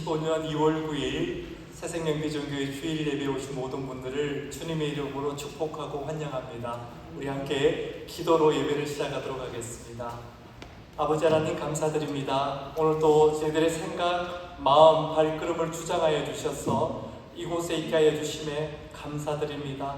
2025년 2월 9일 새생명 비전교회 주일 예배에 오신 모든 분들을 주님의 이름으로 축복하고 환영합니다. 우리 함께 기도로 예배를 시작하도록 하겠습니다. 아버지 하나님 감사드립니다. 오늘도 저희들의 생각, 마음, 발걸음을 주장하여 주셔서 이곳에 있게 하여 주심에 감사드립니다.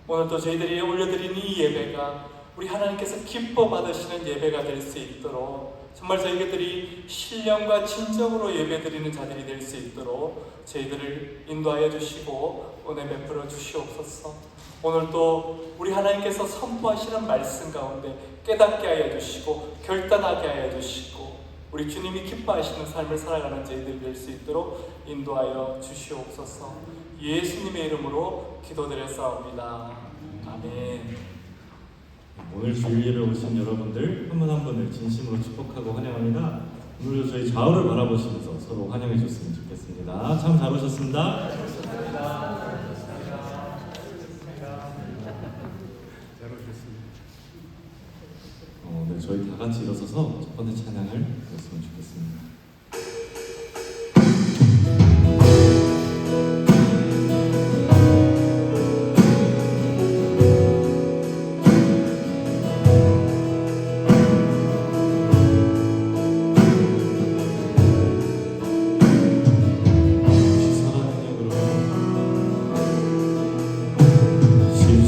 오늘도 저희들이 올려드린 이 예배가 우리 하나님께서 기뻐 받으시는 예배가 될 수 있도록 정말 저희들이 신령과 진정으로 예배드리는 자들이 될 수 있도록 저희들을 인도하여 주시고 은혜 베풀어 주시옵소서. 오늘도 우리 하나님께서 선포하시는 말씀 가운데 깨닫게 하여 주시고 결단하게 하여 주시고 우리 주님이 기뻐하시는 삶을 살아가는 저희들이 될 수 있도록 인도하여 주시옵소서. 예수님의 이름으로 기도드렸사옵니다. 아멘. 오늘 주일 예배 오신 여러분들 한 분 한 분을 진심으로 축복하고 환영합니다. 오늘도 저희 좌우를 바라보시면서 서로 환영해 줬으면 좋겠습니다. 참 잘 오셨습니다. 잘 오셨습니다. 네, 저희 다 같이 일어서서 첫 번째 찬양을 드렸으면 좋겠습니다.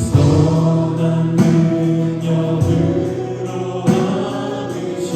신선한 능력으로 하듯이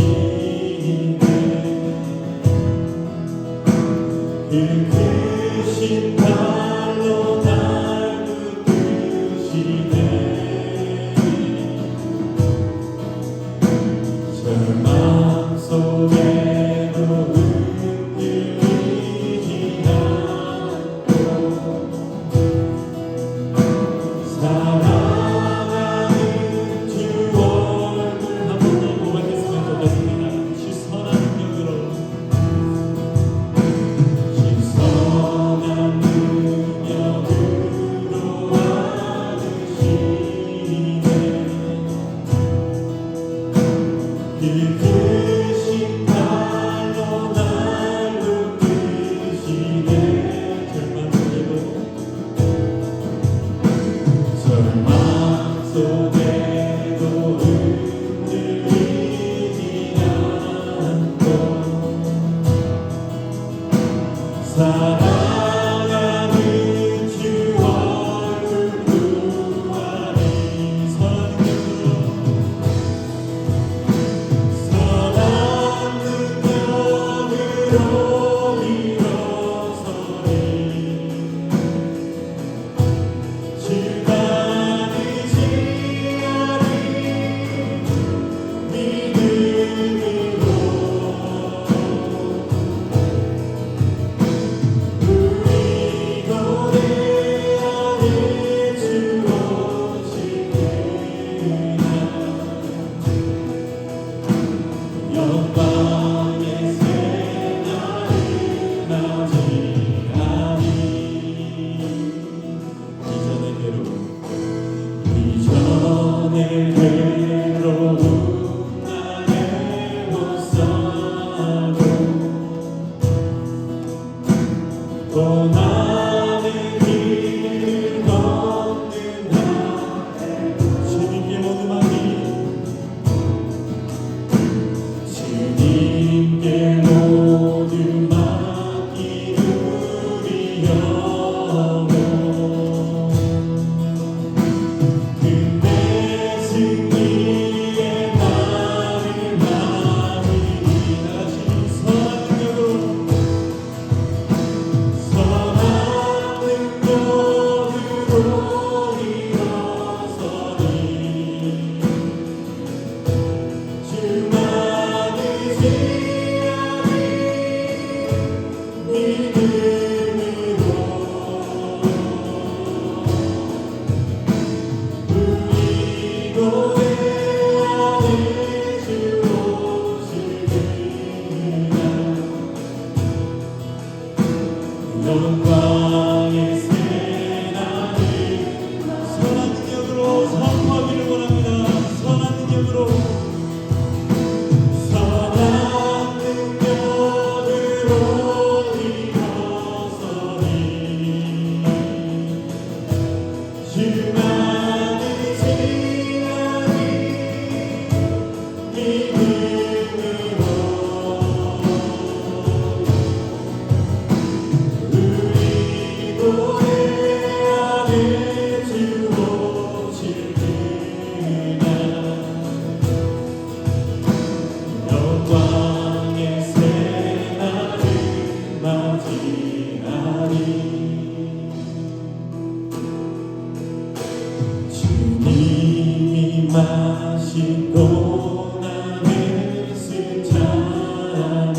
씻고 나는 승자는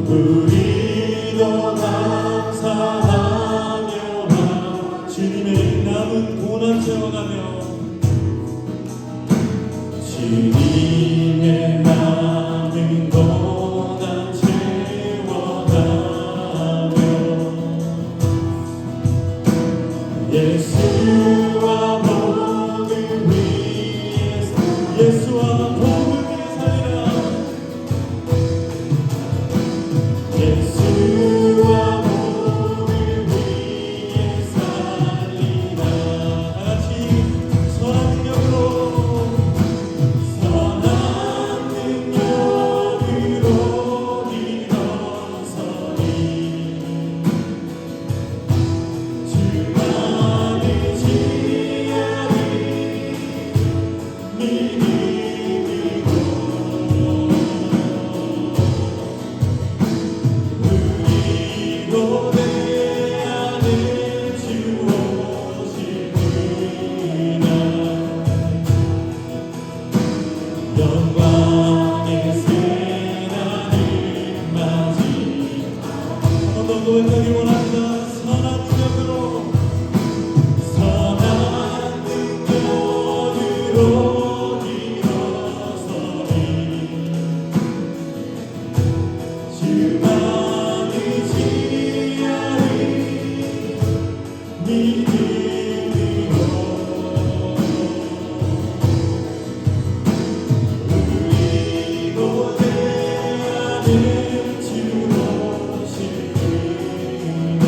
우리도 감사하며 주님의 남은 고난 채워가며 주님의 남은 고난 채워가며 예수와 복음 위에 살리라 예수와 복음 위에 살리라 다같이 선한 능력으로 일어서리 주만을 지으리 믿음으로 우리도 내 안에 주 오시구나 영광의 새날을 맞이 한 번 더 고백하기 원합니다. 선한 능력으로 일어서리 주만을 지으리 믿음으로 우리도 내 안에 주 오시구나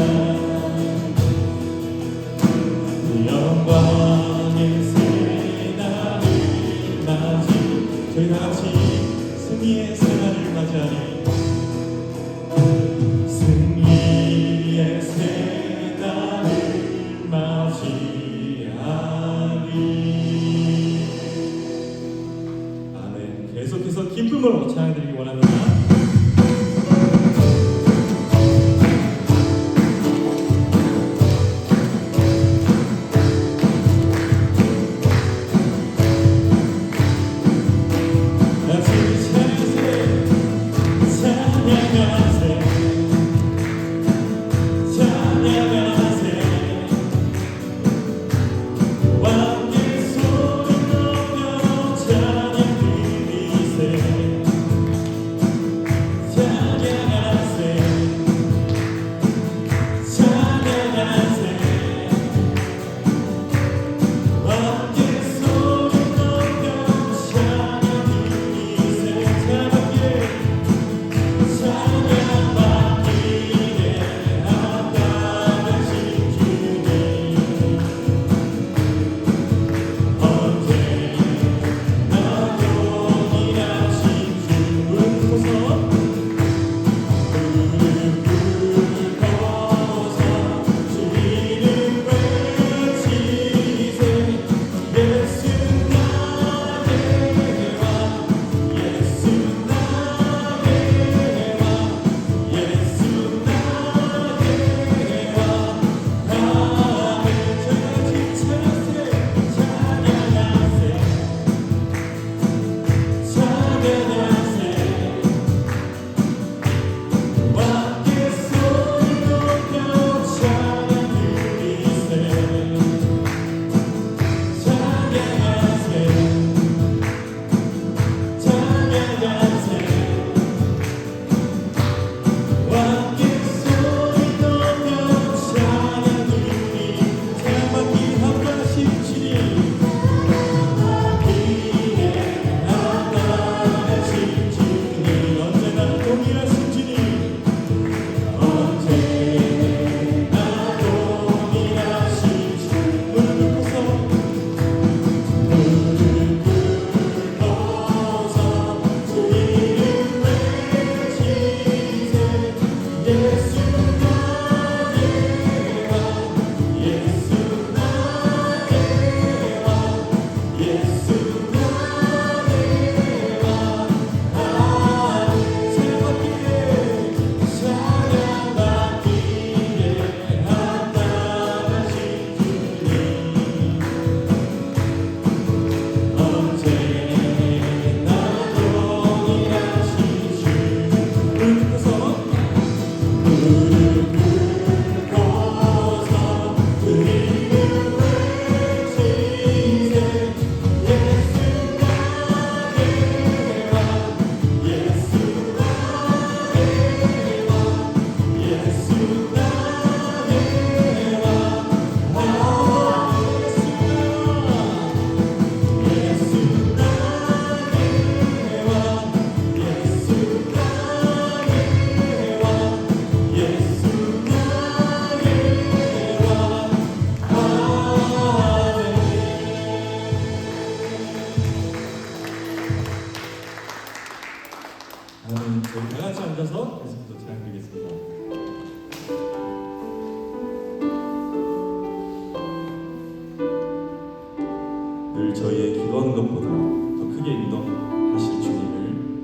저희의 기도하는 것보다 더 크게 인도하실 주님을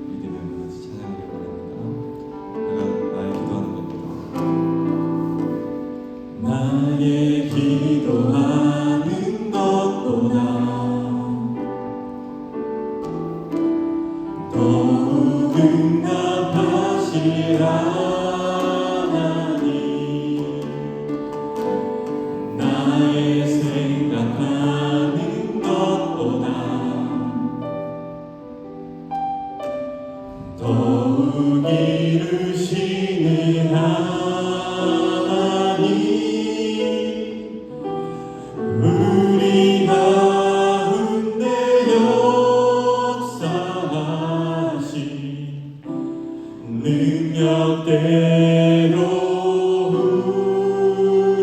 믿으며 같이 찬양하길 바랍니다. 나의 기도하는 것보다 나의 기도하는 것보다 더욱 응답하시라 하나님 나의 생각하는 것보다 더욱 이루시는 하나님 우리 가운데 역사하신 능력대로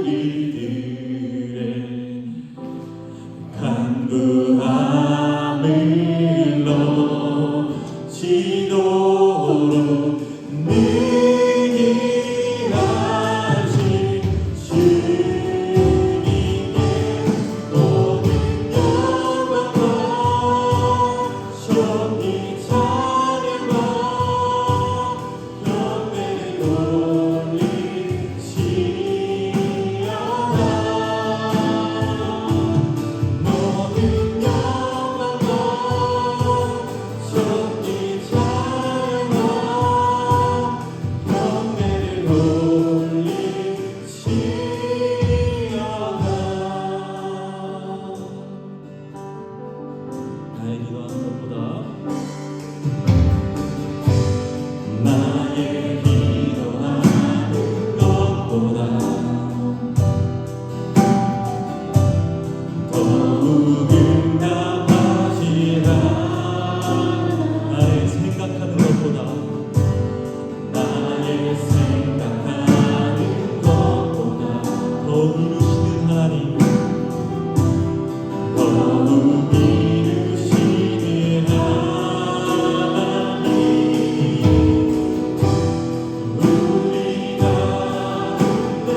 우리들의 간구함을 넘치도록 능히 하신 주님께 모든 영광과 존귀 찬양과 경배를 올리시려나 모든 영광과 존귀 찬양과 경배를 올리시려나 나의 기도하는 것보다 나의 기도하는 것보다 더욱 응답하시라 나의 생각하는 것보다 나의 생각하는 것보다 더욱 이루시는 하나님 더욱 이루시는 하나님 우리 가운데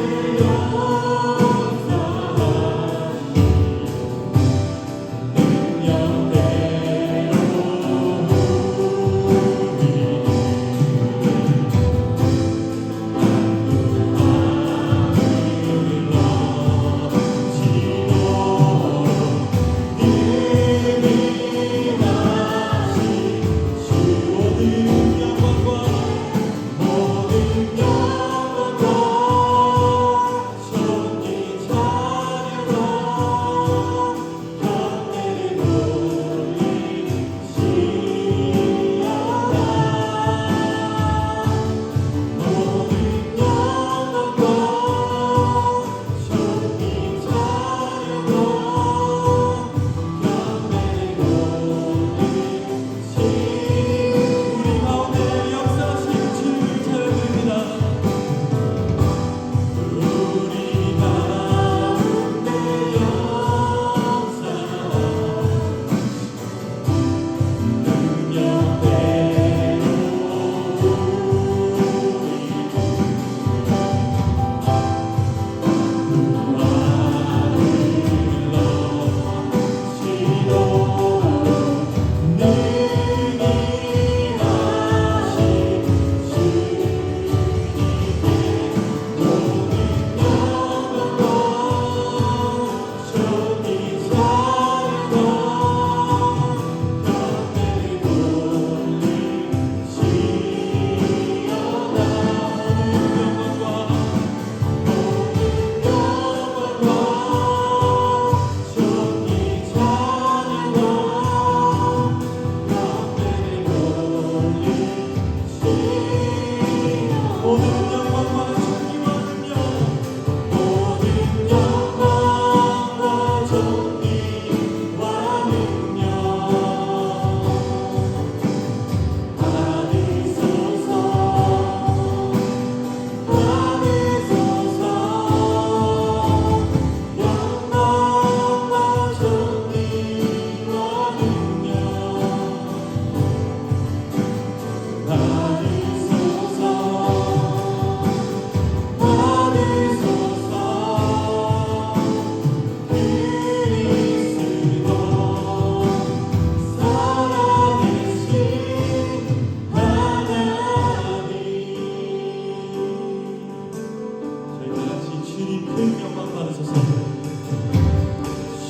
주님 큰 영광 받으소서.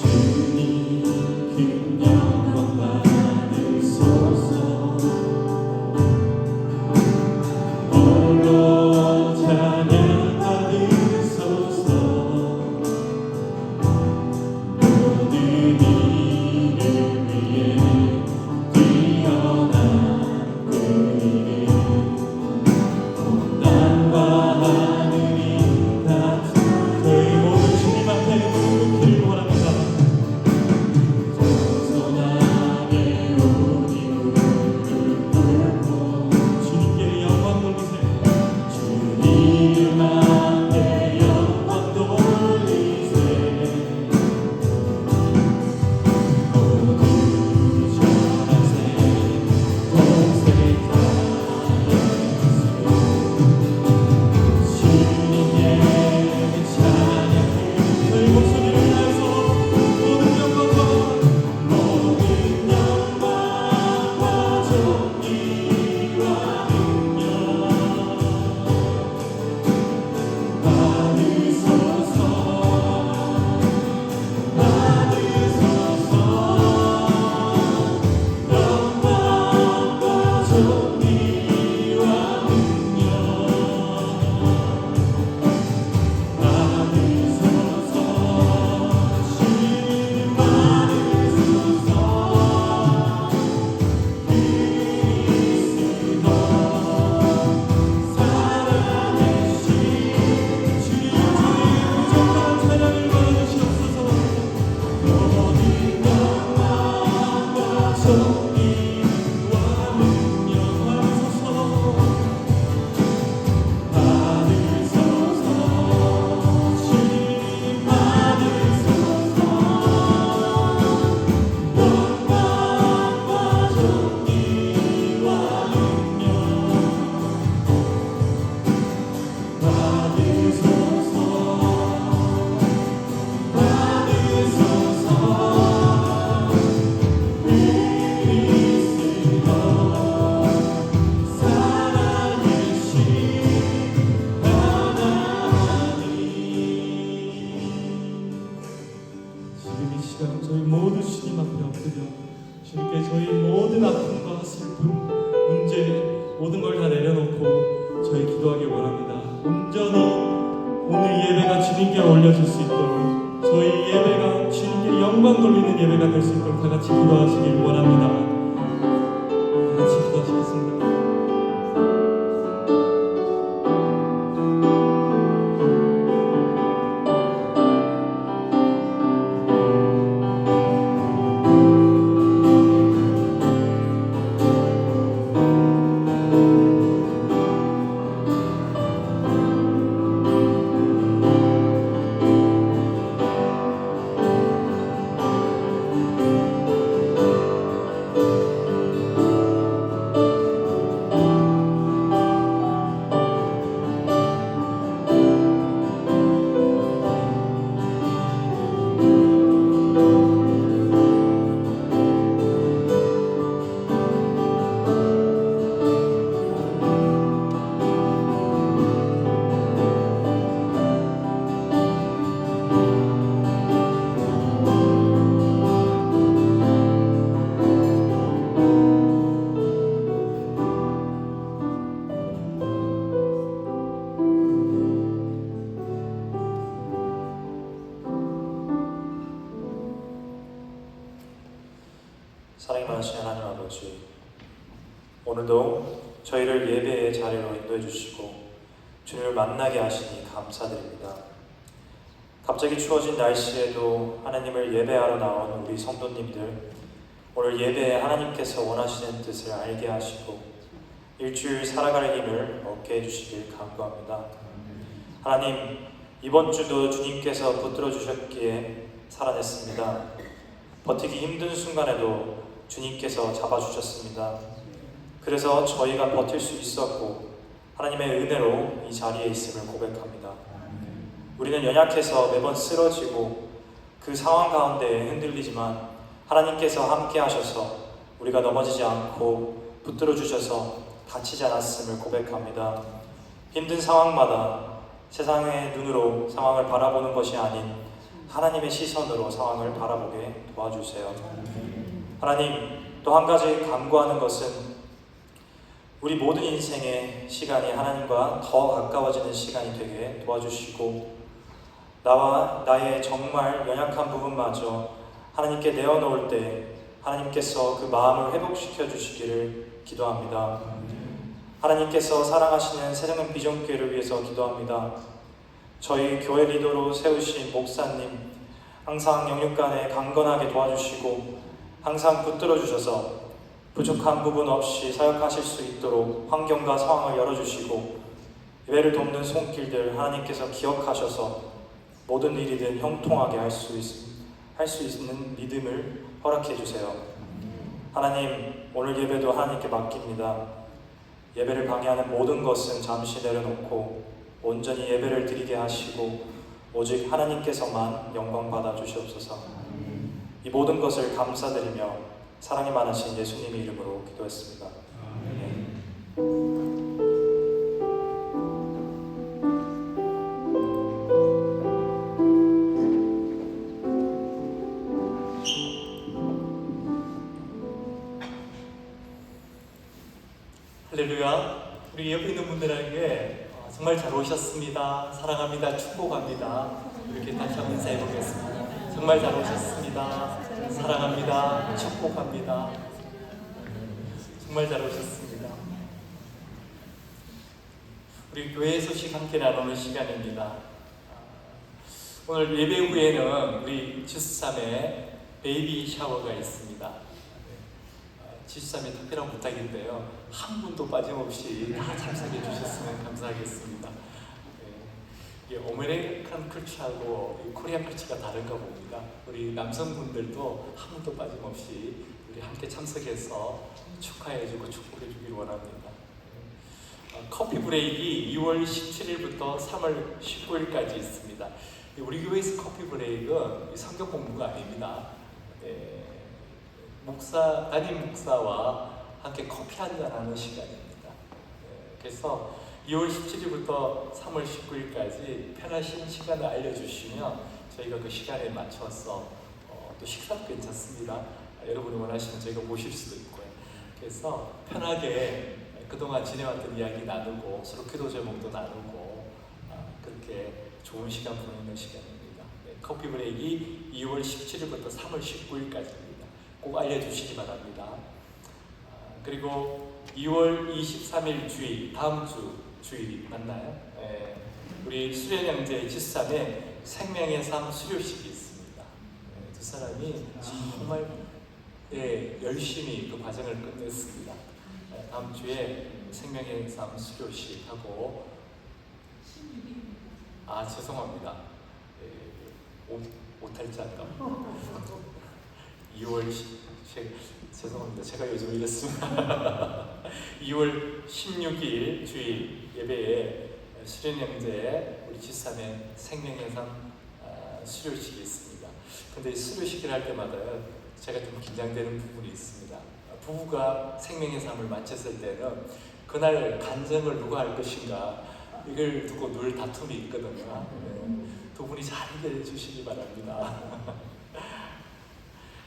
주님 큰 영광 받으소서. 홀로 찬양 받으소서. 모든 이를 위해 뛰어난 그 이름 온 땅과 하늘이 다 저희 모두 주님 앞에 무릎 꿇기를 원합니다. 겸손하게 우리 무릎 꿇고 주님께 영광 돌리세요. 주님 앞에 영광 돌리세. 모두 전하세 공세 주님의 찬양 저희 목소리를 다해서 모든 영광과 존귀와 능력 받으소서. 영광과 존귀와 능력 받으소서. 주님 받으소서. 그리스도 살아계신 주님 부족한 찬양을 받으시옵소서. 모든 영광과 존귀와 능력 받으소서. 받으소서. 주님 받으소서. 영광과 존귀와 능력 받으소서. 그리스도 살아계신 하나님. 지금 이 시간 저희 모두 주님 앞에 엎드려 주님께 저희 모든 아픔과 슬픔, 문제 모든 걸 다 내려놓고 저희 기도하기 원합니다. 온전히 오늘 예배가 주님께 올려질 수 있도록 저희 예배가 주님께 영광 돌리는 예배가 될 수 있도록 다 같이 기도하시길 원합니다. 다 같이 기도하시겠습니다. 사랑이 많으신 하나님 아버지, 오늘도 저희를 예배의 자리로 인도해 주시고 주님을 만나게 하시니 감사드립니다. 갑자기 추워진 날씨에도 하나님을 예배하러 나온 우리 성도님들, 오늘 예배에 하나님께서 원하시는 뜻을 알게 하시고 일주일 살아갈 힘을 얻게 해주시길 간구합니다. 하나님, 이번 주도 주님께서 붙들어 주셨기에 살아냈습니다. 버티기 힘든 순간에도 주님께서 잡아주셨습니다. 그래서 저희가 버틸 수 있었고 하나님의 은혜로 이 자리에 있음을 고백합니다. 우리는 연약해서 매번 쓰러지고 그 상황 가운데 흔들리지만 하나님께서 함께 하셔서 우리가 넘어지지 않고 붙들어 주셔서 다치지 않았음을 고백합니다. 힘든 상황마다 세상의 눈으로 상황을 바라보는 것이 아닌 하나님의 시선으로 상황을 바라보게 도와주세요. 하나님, 또 한 가지 간구하는 것은 우리 모든 인생의 시간이 하나님과 더 가까워지는 시간이 되게 도와주시고, 나와 나의 정말 연약한 부분마저 하나님께 내어놓을 때 하나님께서 그 마음을 회복시켜 주시기를 기도합니다. 하나님께서 사랑하시는 새생명 비전교회를 위해서 기도합니다. 저희 교회 리더로 세우신 목사님 항상 영육간에 강건하게 도와주시고 항상 붙들어 주셔서 부족한 부분 없이 사역하실 수 있도록 환경과 상황을 열어주시고 예배를 돕는 손길들 하나님께서 기억하셔서 모든 일이든 형통하게 할 수 있는 믿음을 허락해 주세요. 하나님, 오늘 예배도 하나님께 맡깁니다. 예배를 방해하는 모든 것은 잠시 내려놓고 온전히 예배를 드리게 하시고 오직 하나님께서만 영광 받아 주시옵소서. 이 모든 것을 감사드리며 사랑이 많으신 예수님의 이름으로 기도했습니다. 아멘. 할렐루야. 우리 옆에 있는 분들에게 정말 잘 오셨습니다, 사랑합니다, 축복합니다, 이렇게 다시 한번 인사해 보겠습니다. 정말 잘 오셨습니다, 사랑합니다, 축복합니다. 정말 잘 오셨습니다. 우리 교회 소식 함께 나누는 시간입니다. 오늘 예배 후에는 우리 지수삼에 베이비 샤워가 있습니다. 지수삼의 특별한 부탁인데요, 한 분도 빠짐없이 다 참석해 주셨으면 감사하겠습니다. 이게 아메리칸 컬처하고 코리안 컬처가 다른가 봅니다. 우리 남성분들도 한 분도 빠짐없이 우리 함께 참석해서 축하해주고 축복해주길 원합니다. 커피 브레이크가 2월 17일부터 3월 19일까지 있습니다. 우리 교회에서 커피 브레이크는 성경 공부가 아닙니다. 담임 목사와 함께 커피 한잔하는 시간입니다. 그래서 2월 17일부터 3월 19일까지 편하신 시간을 알려주시면 저희가 그 시간에 맞춰서 또 식사도 괜찮습니다. 여러분이 원하시면 저희가 모실 수도 있고요. 그래서 편하게 그동안 지내왔던 이야기 나누고 서로 기도 제목도 나누고 그렇게 좋은 시간 보내는 시간입니다. 커피 브레이크가 2월 17일부터 3월 19일까지입니다. 꼭 알려주시기 바랍니다. 그리고 2월 23일 주일, 다음 주 주일이 맞나요? 우리 수련형제 지수삼에 생명의 삶 수료식이 있습니다. 두 사람이 정말 열심히 그 과정을 끝냈습니다. 다음 주에 생명의 삶 수료식하고 죄송합니다. 오탈자인가? 2월 죄송합니다. 제가 요즘 이랬습니다. 2월 16일 주일 예배에 수련형제 우리 지수삼의 생명의 삶 수료식이 있습니다. 근데 수료식을 할 때마다 제가 좀 긴장되는 부분이 있습니다. 부부가 생명의 삶을 마쳤을 때는 그날 간증을 누가 할 것인가 이걸 두고 늘 다툼이 있거든요. 두 분이 잘 해결해 주시기 바랍니다.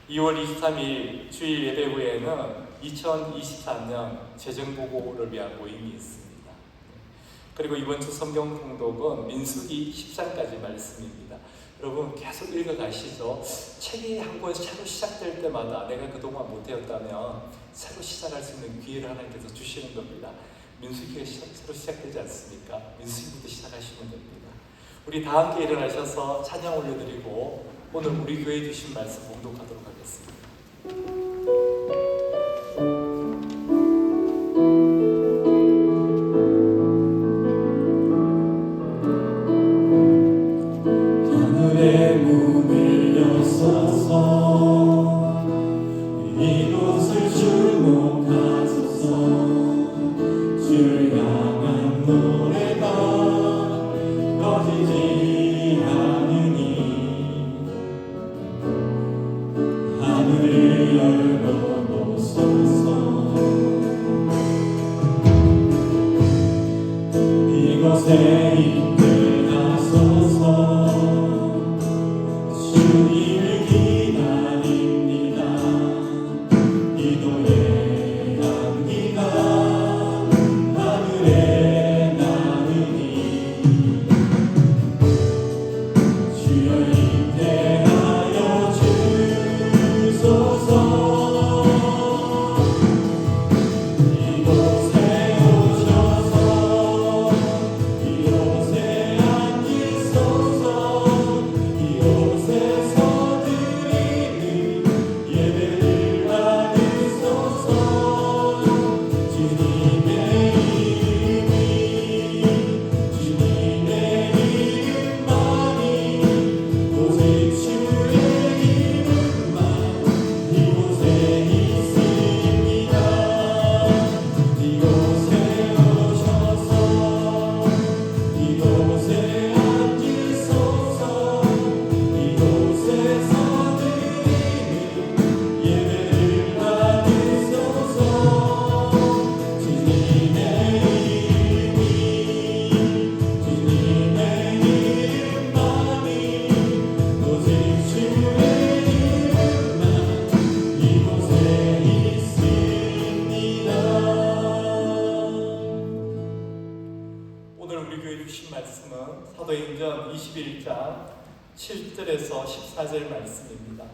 2월 23일 주일 예배 후에는 2023년 재정보고를 위한 모임이 있습니다. 그리고 이번 주 성경 통독은 민수기 10장까지 말씀입니다. 여러분 계속 읽어가시죠. 책이 한 권 새로 시작될 때마다 내가 그동안 못해왔다면 새로 시작할 수 있는 기회를 하나님께서 주시는 겁니다. 민수기가 새로 시작되지 않습니까? 민수기부터 시작하시면 됩니다. 우리 다 함께 일어나셔서 찬양 올려드리고 오늘 우리 교회에 주신 말씀 봉독하도록 하겠습니다. 하늘의 문을 여소서 이곳을 주목하소서 주를 향한 노래가 꺼지지 않으니 하늘을 열고 보소서 이곳에 있게 21장 7절에서 14절 말씀입니다.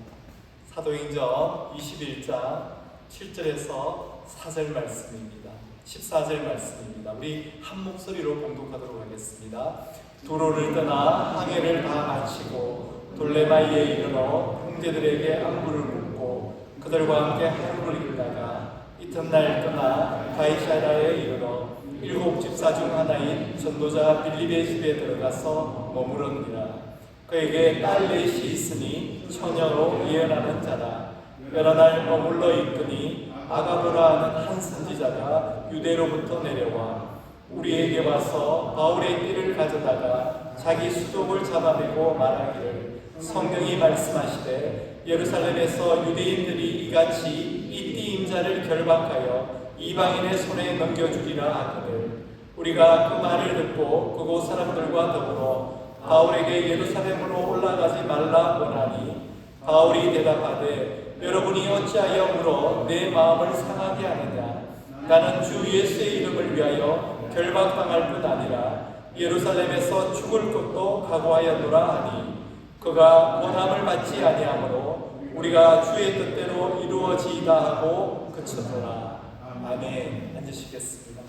사도행전 21장 7절에서 4절 말씀입니다. 14절 말씀입니다. 우리 한 목소리로 봉독하도록 하겠습니다. 두로를 떠나 항해를 다 마치고 돌레마이에 이르러 형제들에게 안부를 묻고 그들과 함께 하루를 일다가 이튿날 떠나 가이사라에 이르러 7 집사 중 하나인 전도자 빌립의 집에 들어가서 머무르니라. 그에게 딸 넷이 있으니 처녀로 예언하는 자라. 여러 날 머물러 있더니 아가보라 하는 한 선지자가 유대로부터 내려와 우리에게 와서 바울의 띠를 가져다가 자기 수족을 잡아내고 말하기를 성령이 말씀하시되 예루살렘에서 유대인들이 이같이 이 띠 임자를 결박하여 이방인의 손에 넘겨주리라 하거늘 우리가 그 말을 듣고 그곳 사람들과 더불어 바울에게 예루살렘으로 올라가지 말라 원하니 바울이 대답하되 여러분이 어찌하여 물어 내 마음을 상하게 하느냐. 나는 주 예수의 이름을 위하여 결박당할 뿐 아니라 예루살렘에서 죽을 것도 각오하였노라 하니 그가 원함을 받지 아니하므로 우리가 주의 뜻대로 이루어지이다 하고 그쳤노라. 아멘. 앉으시겠습니다.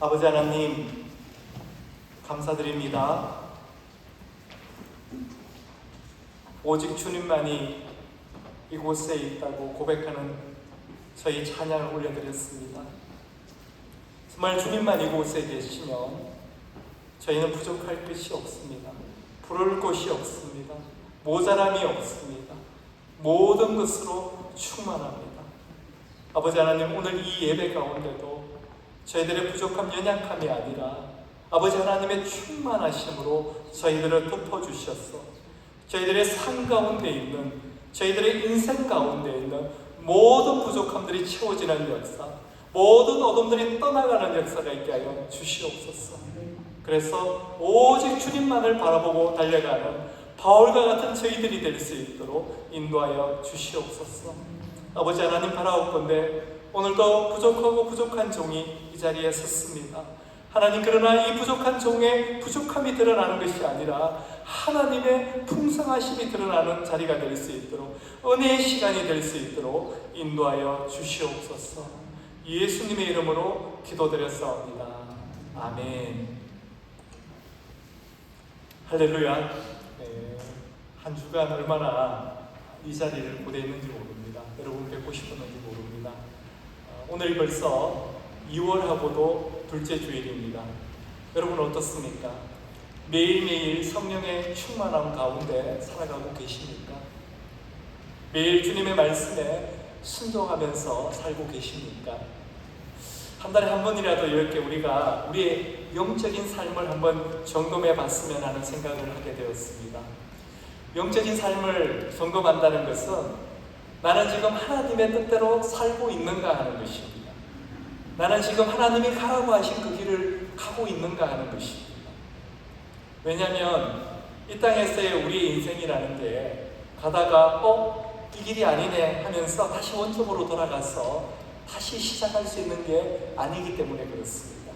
아버지 하나님 감사드립니다. 오직 주님만이 이곳에 있다고 고백하는 저희 찬양을 올려드렸습니다. 정말 주님만 이곳에 계시면 저희는 부족할 것이 없습니다. 부를 곳이 없습니다. 모자람이 없습니다. 모든 것으로 충만합니다. 아버지 하나님 오늘 이 예배 가운데도 저희들의 부족함 연약함이 아니라 아버지 하나님의 충만하심으로 저희들을 덮어주셔서 저희들의 삶 가운데 있는 저희들의 인생 가운데 있는 모든 부족함들이 채워지는 역사, 모든 어둠들이 떠나가는 역사가 있게 하여 주시옵소서. 그래서 오직 주님만을 바라보고 달려가는 바울과 같은 저희들이 될 수 있도록 인도하여 주시옵소서. 아버지 하나님 바라옵건대 오늘도 부족하고 부족한 종이 이 자리에 섰습니다. 하나님 그러나 이 부족한 종의 부족함이 드러나는 것이 아니라 하나님의 풍성하심이 드러나는 자리가 될 수 있도록 은혜의 시간이 될 수 있도록 인도하여 주시옵소서. 예수님의 이름으로 기도드렸사옵니다. 아멘. 할렐루야. 한 주간 얼마나 이 자리를 고대했는지 모릅니다. 여러분 뵙고 싶었는지 모릅니다. 오늘 벌써 2월하고도 둘째 주일입니다. 여러분 어떻습니까? 매일매일 성령의 충만함 가운데 살아가고 계십니까? 매일 주님의 말씀에 순종하면서 살고 계십니까? 한 달에 한 번이라도 이렇게 우리가 우리의 영적인 삶을 한번 점검해 봤으면 하는 생각을 하게 되었습니다. 영적인 삶을 점검한다는 것은 나는 지금 하나님의 뜻대로 살고 있는가 하는 것입니다. 나는 지금 하나님이 가라고 하신 그 길을 가고 있는가 하는 것입니다. 왜냐하면 이 땅에서의 우리의 인생이라는 게 가다가 이 길이 아니네 하면서 다시 원점으로 돌아가서 다시 시작할 수 있는 게 아니기 때문에 그렇습니다.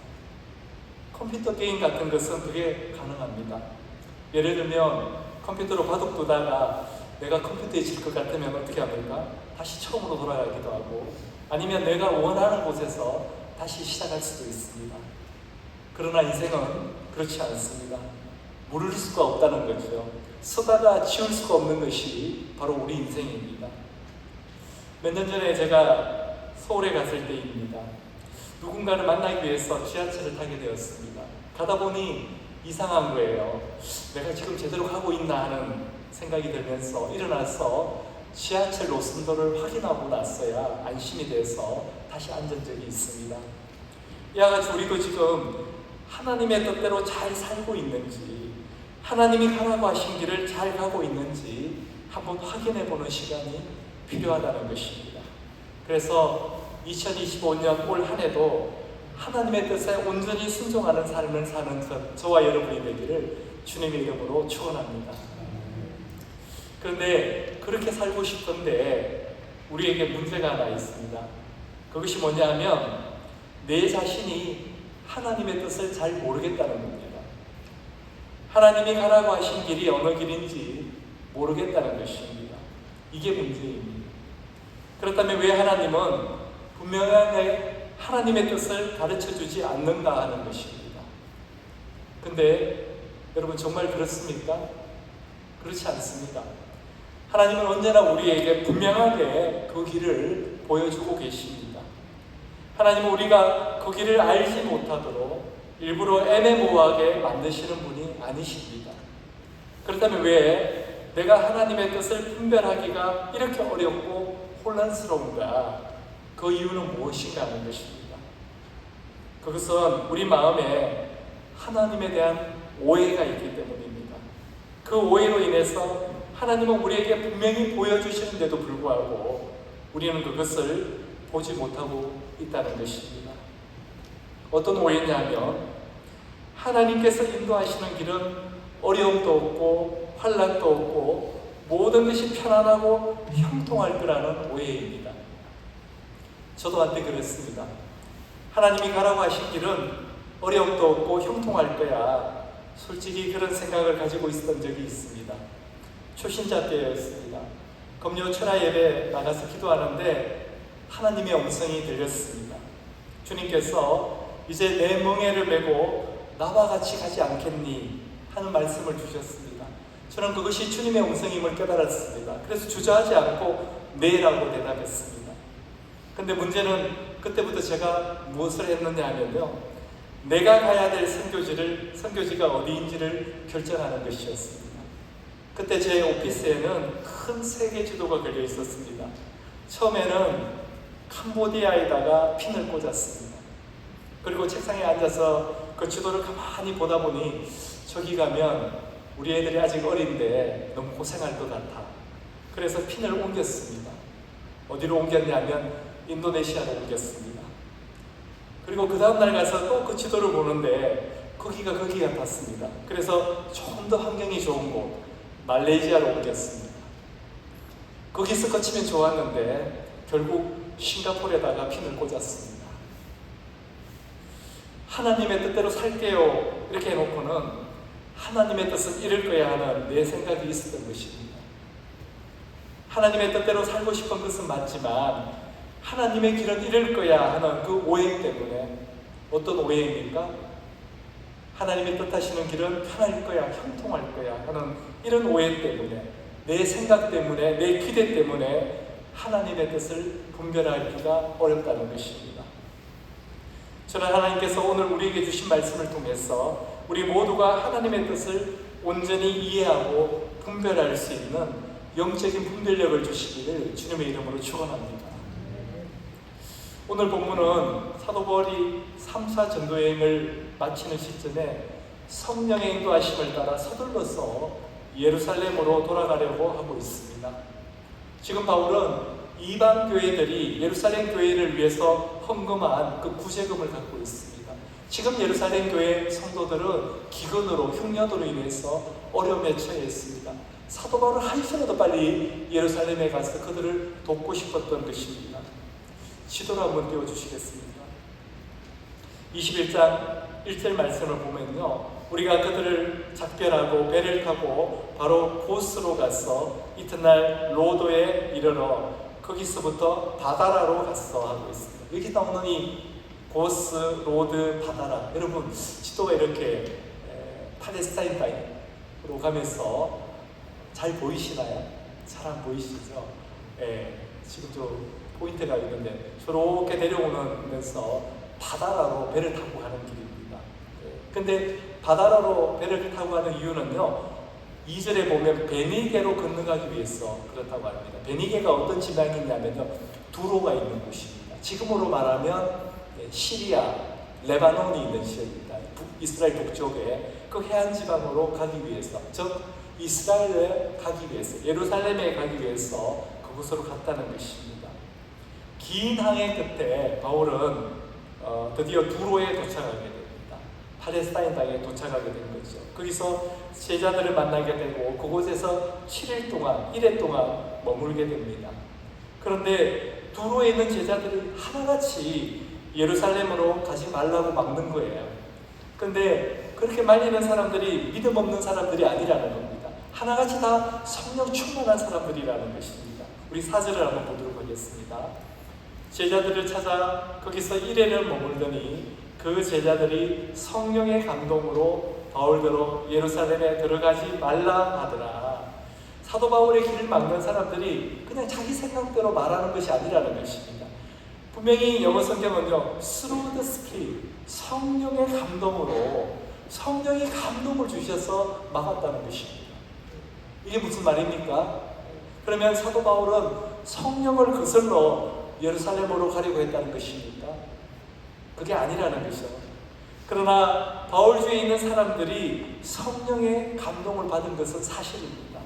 컴퓨터 게임 같은 것은 그게 가능합니다. 예를 들면 컴퓨터로 바둑 두다가 내가 컴퓨터에 질 것 같으면 어떻게 합니까? 다시 처음으로 돌아가기도 하고 아니면 내가 원하는 곳에서 다시 시작할 수도 있습니다. 그러나 인생은 그렇지 않습니다. 물을 수가 없다는 거죠. 쓰다가 지울 수가 없는 것이 바로 우리 인생입니다. 몇 년 전에 제가 서울에 갔을 때입니다. 누군가를 만나기 위해서 지하철을 타게 되었습니다. 가다 보니 이상한 거예요. 내가 지금 제대로 가고 있나 하는 생각이 들면서 일어나서 지하철 노선도를 확인하고 났어야 안심이 돼서 다시 앉은 적이 있습니다. 이와 같이 우리도 지금 하나님의 뜻대로 잘 살고 있는지 하나님이 가라고 하신 길을 잘 가고 있는지 한번 확인해 보는 시간이 필요하다는 것입니다. 그래서 2025년 올 한 해도 하나님의 뜻에 온전히 순종하는 삶을 사는 저와 여러분이 되기를 주님의 이름으로 축원합니다. 그런데 그렇게 살고 싶은데 우리에게 문제가 하나 있습니다. 그것이 뭐냐 하면 내 자신이 하나님의 뜻을 잘 모르겠다는 겁니다. 하나님이 가라고 하신 길이 어느 길인지 모르겠다는 것입니다. 이게 문제입니다. 그렇다면 왜 하나님은 분명하게 하나님의 뜻을 가르쳐주지 않는가 하는 것입니다. 근데 여러분 정말 그렇습니까? 그렇지 않습니다. 하나님은 언제나 우리에게 분명하게 그 길을 보여주고 계십니다. 하나님은 우리가 그 길을 알지 못하도록 일부러 애매모호하게 만드시는 분이 아니십니다. 그렇다면 왜 내가 하나님의 뜻을 분별하기가 이렇게 어렵고 혼란스러운가? 그 이유는 무엇인가 하는 것입니다. 그것은 우리 마음에 하나님에 대한 오해가 있기 때문입니다. 그 오해로 인해서 하나님은 우리에게 분명히 보여주시는데도 불구하고 우리는 그것을 보지 못하고 있다는 것입니다. 어떤 오해냐면 하나님께서 인도하시는 길은 어려움도 없고 환난도 없고 모든 것이 편안하고 형통할 거라는 오해입니다. 저도 한때 그랬습니다. 하나님이 가라고 하신 길은 어려움도 없고 형통할 거야. 솔직히 그런 생각을 가지고 있었던 적이 있습니다. 초신자 때였습니다. 금요 철야 예배 나가서 기도하는데 하나님의 음성이 들렸습니다. 주님께서 이제 내 멍에를 메고 나와 같이 가지 않겠니? 하는 말씀을 주셨습니다. 저는 그것이 주님의 음성임을 깨달았습니다. 그래서 주저하지 않고 네라고 대답했습니다. 근데 문제는 그때부터 제가 무엇을 했느냐 하면요, 내가 가야 될 선교지가 어디인지를 결정하는 것이었습니다. 그때 제 오피스에는 큰 세계 지도가 걸려 있었습니다. 처음에는 캄보디아에다가 핀을 꽂았습니다. 그리고 책상에 앉아서 그 지도를 가만히 보다 보니 저기 가면 우리 애들이 아직 어린데 너무 고생할 것 같아. 그래서 핀을 옮겼습니다. 어디로 옮겼냐면 인도네시아로 옮겼습니다. 그리고 그 다음날 가서 또 그 지도를 보는데 거기 같았습니다. 그래서 좀 더 환경이 좋은 곳 말레이시아로 옮겼습니다. 거기서 거치면 좋았는데 결국 싱가포르에다가 핀을 꽂았습니다. 하나님의 뜻대로 살게요 이렇게 해놓고는 하나님의 뜻은 이럴 거야 하는 내 생각이 있었던 것입니다. 하나님의 뜻대로 살고 싶은 것은 맞지만 하나님의 길은 이럴 거야 하는 그 오해 때문에, 어떤 오해입니까? 하나님의 뜻하시는 길은 편할 거야, 형통할 거야 하는 이런 오해 때문에, 내 생각 때문에, 내 기대 때문에 하나님의 뜻을 분별하기가 어렵다는 것입니다. 저는 하나님께서 오늘 우리에게 주신 말씀을 통해서 우리 모두가 하나님의 뜻을 온전히 이해하고 분별할 수 있는 영적인 분별력을 주시기를 주님의 이름으로 축원합니다. 오늘 본문은 사도 바울이 3차 전도여행을 마치는 시점에 성령의 인도하심을 따라 서둘러서 예루살렘으로 돌아가려고 하고 있습니다. 지금 바울은 이방 교회들이 예루살렘 교회를 위해서 헌금한 그 구제금을 갖고 있습니다. 지금 예루살렘 교회 성도들은 기근으로, 흉년으로 인해서 어려움에 처해 있습니다. 사도 바울은 한시라도 빨리 예루살렘에 가서 그들을 돕고 싶었던 것입니다. 지도를 한번 띄워주시겠습니까? 21장 1절 말씀을 보면요, 우리가 그들을 작별하고 배를 타고 바로 고스로 가서 이튿날 로도에 이르러 거기서부터 바다라로 갔어 하고 있습니다. 여기 나오는 이 고스, 로드, 바다라, 여러분 지도가 이렇게 팔레스타인 땅으로 가면서 잘 보이시나요? 잘 안 보이시죠? 지금 저 포인트가 있는데 저렇게 내려오면서 바다라로 배를 타고 가는 길입니다. 근데 바다라로 배를 타고 가는 이유는요, 2절에 보면 베니게로 건너가기 위해서 그렇다고 합니다. 베니게가 어떤 지방이냐면요, 두로가 있는 곳입니다. 지금으로 말하면 시리아, 레바논이 있는 지역입니다. 이스라엘 북쪽에 그 해안 지방으로 가기 위해서, 즉 이스라엘에 가기 위해서, 예루살렘에 가기 위해서 그곳으로 갔다는 것입니다. 긴 항해 끝에 바울은 드디어 두로에 도착하게 됩니다. 팔레스타인 땅에 도착하게 된 거죠. 거기서 제자들을 만나게 되고 그곳에서 7일 동안, 1회 동안 머물게 됩니다. 그런데 두로에 있는 제자들이 하나같이 예루살렘으로 가지 말라고 막는 거예요. 그런데 그렇게 말리는 사람들이 믿음 없는 사람들이 아니라는 겁니다. 하나같이 다 성령 충만한 사람들이라는 것입니다. 우리 4절을 한번 보도록 하겠습니다. 제자들을 찾아 거기서 1회를 머물더니 그 제자들이 성령의 감동으로 바울대로 예루살렘에 들어가지 말라 하더라. 사도 바울의 길을 막는 사람들이 그냥 자기 생각대로 말하는 것이 아니라는 것입니다. 분명히 영어 성경은요, through the Spirit, 성령의 감동으로, 성령이 감동을 주셔서 막았다는 것입니다. 이게 무슨 말입니까? 그러면 사도 바울은 성령을 거슬러 예루살렘으로 가려고 했다는 것입니까? 그게 아니라는 것이죠. 그러나 바울 주위에 있는 사람들이 성령의 감동을 받은 것은 사실입니다.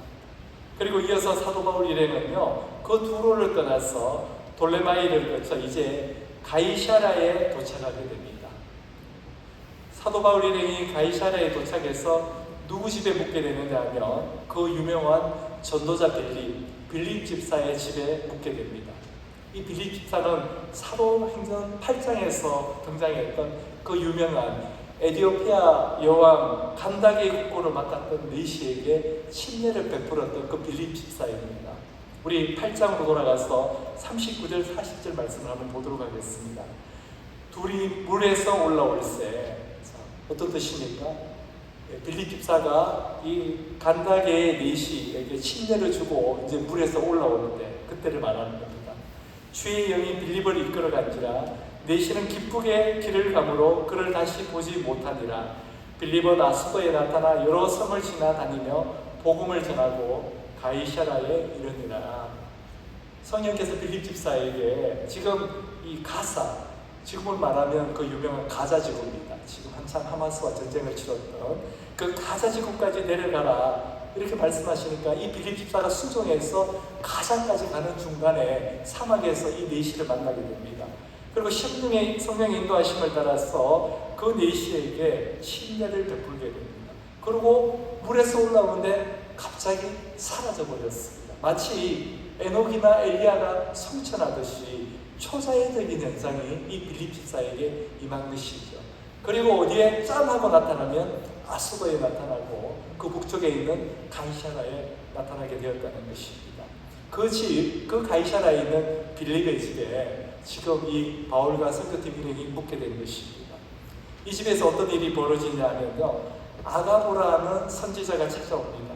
그리고 이어서 사도 바울 일행은요, 그 두로를 떠나서 돌레마이를 거쳐 이제 가이사랴에 도착하게 됩니다. 사도 바울 일행이 가이사랴에 도착해서 누구 집에 묵게 되느냐 하면 그 유명한 전도자 빌립 집사의 집에 묵게 됩니다. 이 빌립 집사는 사도행전 8장에서 등장했던 그 유명한 에디오피아 여왕 간다게의 국고를 맡았던 네시에게 침례를 베풀었던 그 빌립 집사입니다. 우리 8장으로 돌아가서 39절 40절 말씀을 한번 보도록 하겠습니다. 둘이 물에서 올라올세. 어떤 뜻입니까? 빌립 집사가 이 간다게의 네시에게 침례를 주고 이제 물에서 올라오는데 그때를 말하는 겁니다. 주의 영이 빌립을 이끌어간지라 네시는 기쁘게 길을 가므로 그를 다시 보지 못하니라. 빌립은 아수도에 나타나 여러 성을 지나다니며 복음을 전하고 가이사랴에 이르니라. 성령께서 빌립 집사에게 지금 이 가사, 지금을 말하면 그 유명한 가자 지구입니다. 지금 한참 하마스와 전쟁을 치렀던 그 가자 지구까지 내려가라 이렇게 말씀하시니까 이 빌립 집사가 수종해서 가자까지 가는 중간에 사막에서 이 네시를 만나게 됩니다. 그리고 성령의 인도하심을 따라서 그 네시에게 침례를 베풀게 됩니다. 그리고 물에서 올라오는데 갑자기 사라져 버렸습니다. 마치 에녹이나 엘리야가 성천하듯이 초자연적인 현상이 이 빌립 집사에게 임한 것이죠. 그리고 어디에 짠 하고 나타나면 아수도에 나타나고 그 북쪽에 있는 가이사랴에 나타나게 되었다는 것입니다. 그 집, 그 가이사랴에 있는 빌립의 집에 지금 이 바울과 선교팀 일행이 묵게 된 것입니다. 이 집에서 어떤 일이 벌어지냐면요, 아가보라는 선지자가 찾아옵니다.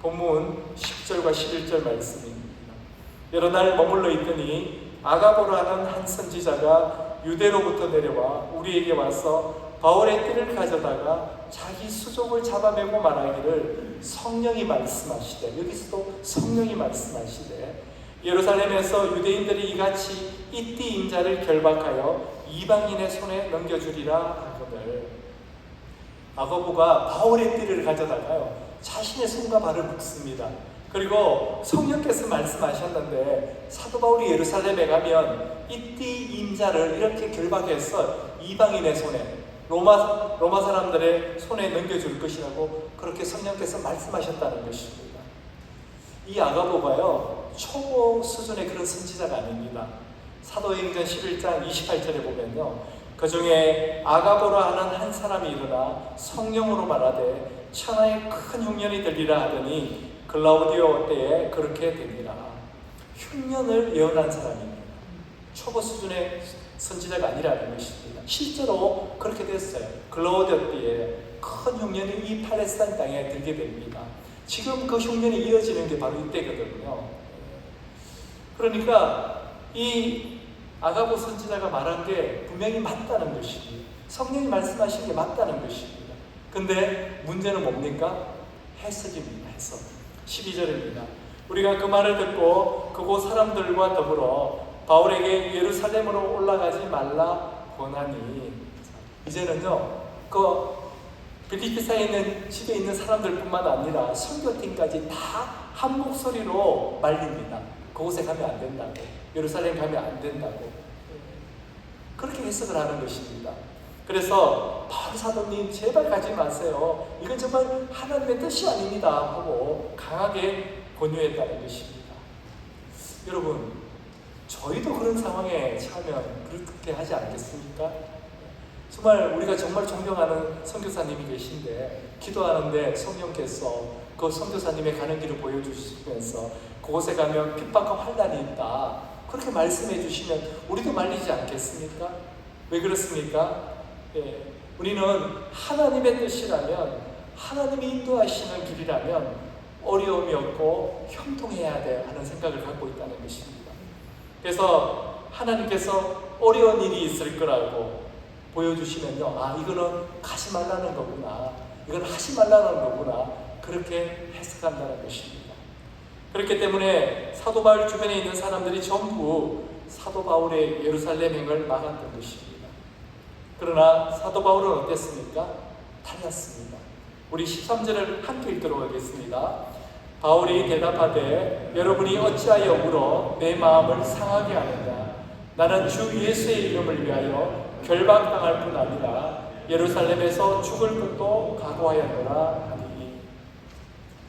본문 10절과 11절 말씀입니다. 여러 날 머물러 있더니 아가보라는 한 선지자가 유대로부터 내려와 우리에게 와서 바울의 띠를 가져다가 자기 수족을 잡아매고 말하기를 성령이 말씀하시되, 여기서도 성령이 말씀하시되 예루살렘에서 유대인들이 이같이 이 띠 인자를 결박하여 이방인의 손에 넘겨주리라 하거늘. 아가보가 바울의 띠를 가져다가요 자신의 손과 발을 묶습니다. 그리고 성령께서 말씀하셨는데 사도 바울이 예루살렘에 가면 이 띠 인자를 이렇게 결박해서 이방인의 손에, 로마 사람들의 손에 넘겨줄 것이라고 그렇게 성령께서 말씀하셨다는 것입니다. 이 아가보가요 초보 수준의 그런 선지자가 아닙니다. 사도행전 11장 28절에 보면요, 그 중에 아가보라 하는 한 사람이 일어나 성령으로 말하되 천하에 큰 흉년이 들리라 하더니 글라우디오 때에 그렇게 됩니다. 흉년을 예언한 사람입니다. 초보 수준의 선지자가 아니라는 것입니다. 실제로 그렇게 됐어요. 글라우디오 때에 큰 흉년이 이 팔레스타인 땅에 들게 됩니다. 지금 그 흉년이 이어지는 게 바로 이때거든요. 그러니까 이 아가보 선지자가 말한 게 분명히 맞다는 것입니다. 성령이 말씀하신 게 맞다는 것입니다. 근데 문제는 뭡니까? 해석입니다. 해석. 12절입니다. 우리가 그 말을 듣고 그곳 사람들과 더불어 바울에게 예루살렘으로 올라가지 말라 권하니. 이제는요, 그 빌립보에 있는 집에 있는 사람들뿐만 아니라 선교팀까지 다 한 목소리로 말립니다. 그곳에 가면 안 된다고, 예루살렘 가면 안 된다고, 그렇게 해석을 하는 것입니다. 그래서 바울 사도님 제발 가지 마세요. 이건 정말 하나님의 뜻이 아닙니다 하고 강하게 권유했다는 것입니다. 여러분, 저희도 그런 상황에 처하면 그렇게 하지 않겠습니까? 정말 우리가 정말 존경하는 선교사님이 계신데 기도하는데 성령께서 그 선교사님의 가는 길을 보여주시면서 그곳에 가면 핍박과 환난이 있다 그렇게 말씀해 주시면 우리도 말리지 않겠습니까? 왜 그렇습니까? 예, 우리는 하나님의 뜻이라면 하나님이 인도하시는 길이라면 어려움이 없고 형통해야 돼 하는 생각을 갖고 있다는 것입니다. 그래서 하나님께서 어려운 일이 있을 거라고 보여주시면요, 아 이거는 가지 말라는 거구나, 이건 하지 말라는 거구나 그렇게 해석한다는 것입니다. 그렇기 때문에 사도 바울 주변에 있는 사람들이 전부 사도 바울의 예루살렘행을 막았던 것입니다. 그러나 사도 바울은 어땠습니까? 달랐습니다. 우리 13절을 함께 읽도록 하겠습니다. 바울이 대답하되 여러분이 어찌하여 울어 내 마음을 상하게 하느냐. 나는 주 예수의 이름을 위하여 결박당할 뿐 아니라 예루살렘에서 죽을 것도 각오하였노라 하니.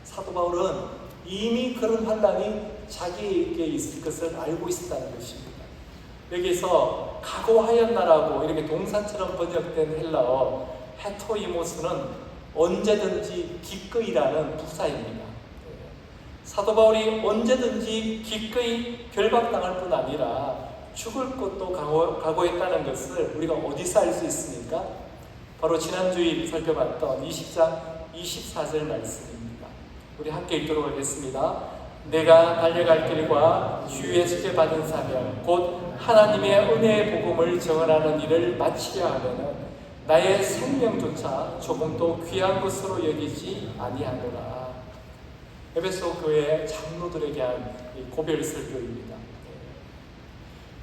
사도 바울은 이미 그런 환난이 자기에게 있을 것을 알고 있었다는 것입니다. 여기서 각오하였나라고 이렇게 동사처럼 번역된 헬라어 헤토이모스는 언제든지 기꺼이라는 부사입니다. 사도 바울이 언제든지 기꺼이 결박당할 뿐 아니라 죽을 것도 각오했다는 것을 우리가 어디서 알 수 있습니까? 바로 지난주에 살펴봤던 20장 24절 말씀입니다. 우리 함께 읽도록 하겠습니다. 내가 달려갈 길과 주의 수제받은 사명 곧 하나님의 은혜의 복음을 전하는 일을 마치려 하면은 나의 생명조차 조금도 귀한 것으로 여기지 아니하노라. 에베소 교회 장로들에게 한 고별 설교입니다.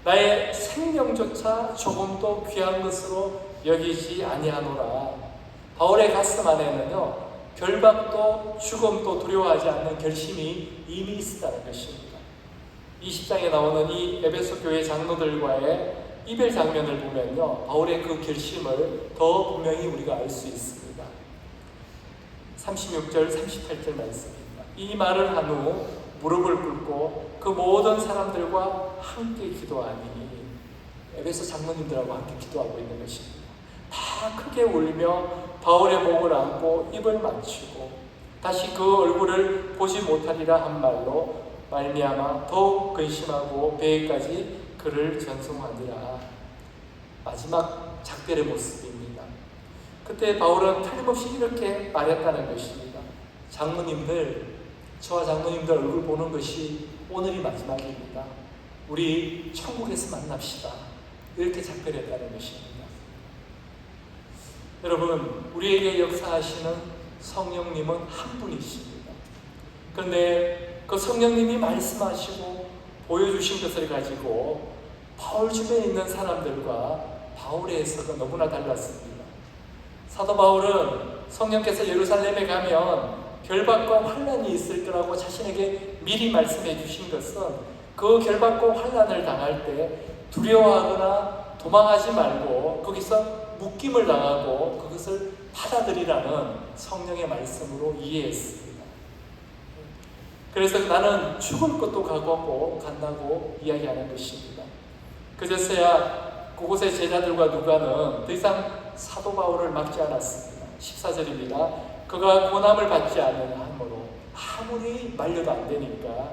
나의 생명조차 조금도 귀한 것으로 여기지 아니하노라. 바울의 가슴 안에는요, 결박도 죽음도 두려워하지 않는 결심이 이미 있었다는 것입니다. 20장에 나오는 이 에베소 교회 장로들과의 이별 장면을 보면요, 바울의 그 결심을 더 분명히 우리가 알 수 있습니다. 36절, 38절 말씀입니다. 이 말을 한 후 무릎을 꿇고 그 모든 사람들과 함께 기도하니, 에베소 장로님들하고 함께 기도하고 있는 것입니다. 다 크게 울며 바울의 목을 안고 입을 맞추고 다시 그 얼굴을 보지 못하리라 한 말로 말미암아 더욱 근심하고 배에까지 그를 전송하니라. 마지막 작별의 모습입니다. 그때 바울은 틀림없이 이렇게 말했다는 것입니다. 장로님들, 저와 장로님들 얼굴 보는 것이 오늘이 마지막입니다. 우리 천국에서 만납시다. 이렇게 작별했다는 것입니다. 여러분, 우리에게 역사하시는 성령님은 한 분이십니다. 그런데 그 성령님이 말씀하시고 보여주신 것을 가지고 바울 주변에 있는 사람들과 바울의 해석은 너무나 달랐습니다. 사도 바울은 성령께서 예루살렘에 가면 결박과 환난이 있을 거라고 자신에게 미리 말씀해 주신 것은 그 결박과 환난을 당할 때 두려워하거나 도망하지 말고 거기서 묶임을 당하고 그것을 받아들이라는 성령의 말씀으로 이해했습니다. 그래서 나는 죽을 것도 각오하고 간다고 이야기하는 것입니다. 그제서야 그곳의 제자들과 누가는 더 이상 사도 바울을 막지 않았습니다. 14절입니다. 그가 고난을 받지 않는 함으로 아무리 말려도 안 되니까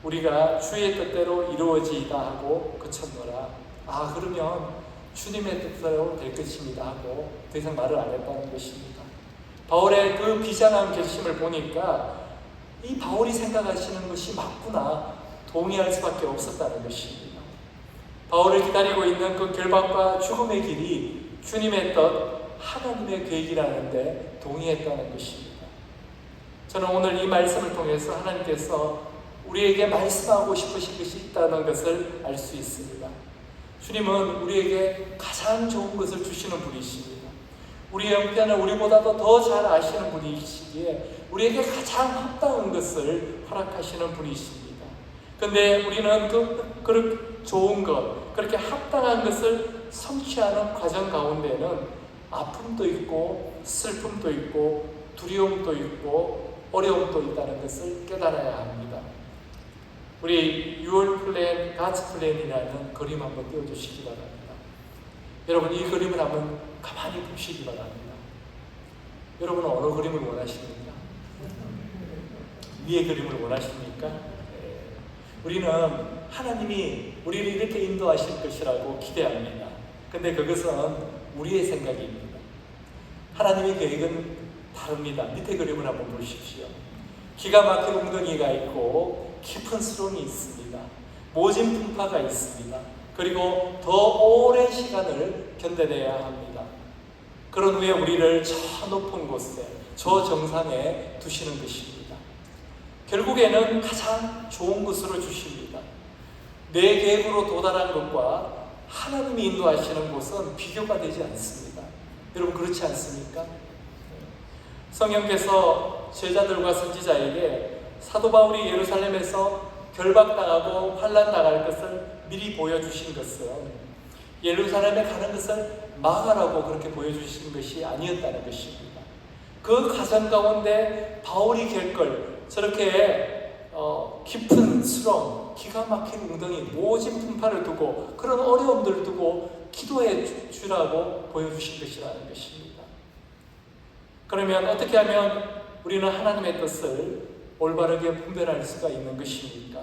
우리가 주의 뜻대로 이루어지이다 하고 그쳤노라. 아, 그러면 주님의 뜻대로 될 것입니다 하고 더 이상 말을 안 했다는 것입니다. 바울의 그 비장한 결심을 보니까 이 바울이 생각하시는 것이 맞구나 동의할 수밖에 없었다는 것입니다. 바울을 기다리고 있는 그 결박과 죽음의 길이 주님의 뜻, 하나님의 계획이라는데 동의했다는 것입니다. 저는 오늘 이 말씀을 통해서 하나님께서 우리에게 말씀하고 싶으신 것이 있다는 것을 알 수 있습니다. 주님은 우리에게 가장 좋은 것을 주시는 분이십니다. 우리의 형편을 우리보다도 더 잘 아시는 분이시기에 우리에게 가장 합당한 것을 허락하시는 분이십니다. 그런데 우리는 그 좋은 것, 그렇게 합당한 것을 성취하는 과정 가운데는 아픔도 있고 슬픔도 있고 두려움도 있고 어려움도 있다는 것을 깨달아야 합니다. 우리 6월 플랜, 가츠 플랜이라는 그림 한번 띄워주시기 바랍니다. 여러분 이 그림을 한번 가만히 보시기 바랍니다. 여러분은 어느 그림을 원하십니까? 위의 그림을 원하십니까? 우리는 하나님이 우리를 이렇게 인도하실 것이라고 기대합니다. 근데 그것은 우리의 생각입니다. 하나님의 계획은 다릅니다. 밑에 그림을 한번 보십시오. 기가 막힌 웅덩이가 있고 깊은 수렁이 있습니다. 모진 풍파가 있습니다. 그리고 더 오랜 시간을 견뎌내야 합니다. 그런 후에 우리를 저 높은 곳에, 저 정상에 두시는 것입니다. 결국에는 가장 좋은 것으로 주십니다. 내 계획으로 도달한 것과 하나님이 인도하시는 곳은 비교가 되지 않습니다. 여러분 그렇지 않습니까? 성령께서 제자들과 선지자에게 사도 바울이 예루살렘에서 결박당하고 환난당할 것을 미리 보여주신 것은 예루살렘에 가는 것을 막아라고 그렇게 보여주신 것이 아니었다는 것입니다. 그 과정 가운데 바울이 겪을 저렇게 깊은 수렁, 기가 막힌 웅덩이, 모진 풍파를 두고 그런 어려움들을 두고 기도해 주라고 보여주신 것이라는 것입니다. 그러면 어떻게 하면 우리는 하나님의 뜻을 올바르게 분별할 수가 있는 것입니까?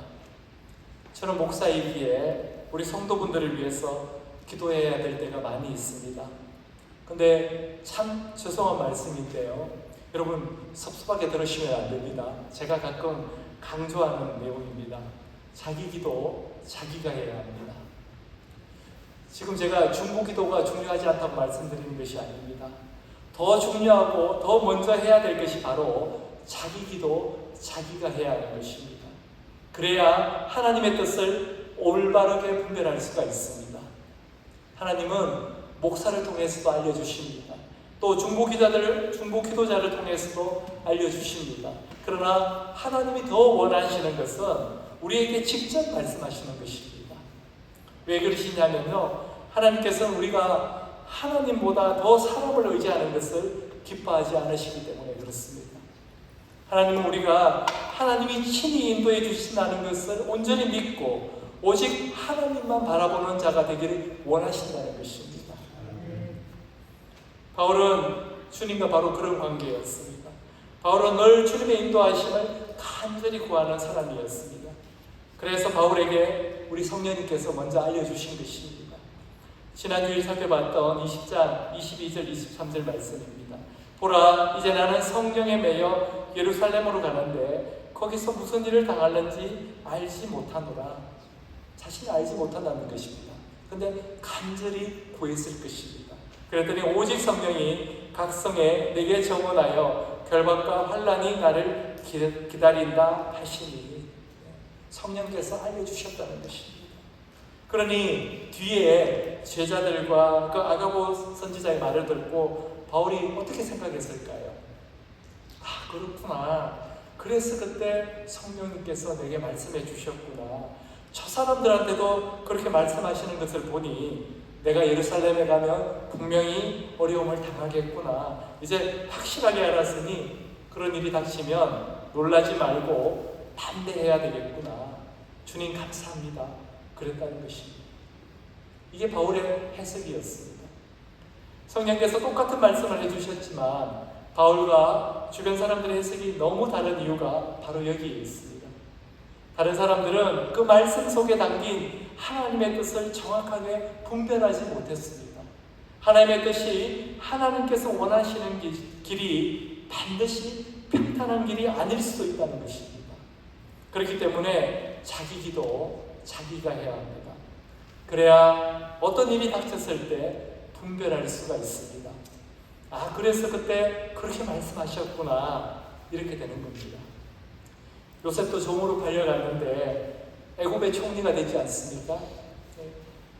저는 목사이기에 우리 성도분들을 위해서 기도해야 될 때가 많이 있습니다. 근데 참 죄송한 말씀인데요. 여러분 섭섭하게 들으시면 안 됩니다. 제가 가끔 강조하는 내용입니다. 자기 기도 자기가 해야 합니다. 지금 제가 중보 기도가 중요하지 않다고 말씀드리는 것이 아닙니다. 더 중요하고 더 먼저 해야 될 것이 바로 자기 기도 자기가 해야 하는 것입니다. 그래야 하나님의 뜻을 올바르게 분별할 수가 있습니다. 하나님은 목사를 통해서도 알려주십니다. 또 중보 기도자를 통해서도 알려주십니다. 그러나 하나님이 더 원하시는 것은 우리에게 직접 말씀하시는 것입니다. 왜 그러시냐면요, 하나님께서는 우리가 하나님보다 더 사람을 의지하는 것을 기뻐하지 않으시기 때문에 그렇습니다. 하나님은 우리가 하나님이 친히 인도해 주신다는 것을 온전히 믿고 오직 하나님만 바라보는 자가 되기를 원하신다는 것입니다. 바울은 주님과 바로 그런 관계였습니다. 바울은 늘 주님의 인도하심을 간절히 구하는 사람이었습니다. 그래서 바울에게 우리 성령님께서 먼저 알려주신 것입니다. 지난주에 살펴봤던 20장 22절 23절 말씀입니다. 보라, 이제 나는 성령에 매여 예루살렘으로 가는데 거기서 무슨 일을 당할는지 알지 못하노라. 자신이 알지 못한다는 것입니다. 근데 간절히 구했을 것입니다. 그랬더니 오직 성령이 각 성에 내게 정언하여 결박과 환난이 나를 기다린다 하시니, 성령께서 알려주셨다는 것입니다. 그러니 뒤에 제자들과 그 아가보 선지자의 말을 듣고 바울이 어떻게 생각했을까요? 아, 그렇구나. 그래서 그때 성령님께서 내게 말씀해 주셨구나. 저 사람들한테도 그렇게 말씀하시는 것을 보니 내가 예루살렘에 가면 분명히 어려움을 당하겠구나. 이제 확실하게 알았으니 그런 일이 닥치면 놀라지 말고 담대해야 되겠구나. 주님 감사합니다. 그랬다는 것입니다. 이게 바울의 해석이었습니다. 성령께서 똑같은 말씀을 해주셨지만 바울과 주변 사람들의 해석이 너무 다른 이유가 바로 여기에 있습니다. 다른 사람들은 그 말씀 속에 담긴 하나님의 뜻을 정확하게 분별하지 못했습니다. 하나님의 뜻이 하나님께서 원하시는 길이 반드시 평탄한 길이 아닐 수도 있다는 것입니다. 그렇기 때문에 자기 기도 자기가 해야 합니다. 그래야 어떤 일이 닥쳤을 때 분별할 수가 있습니다. 아, 그래서 그때 그렇게 말씀하셨구나, 이렇게 되는 겁니다. 요셉도 종으로 팔려갔는데 애굽의 총리가 되지 않습니까?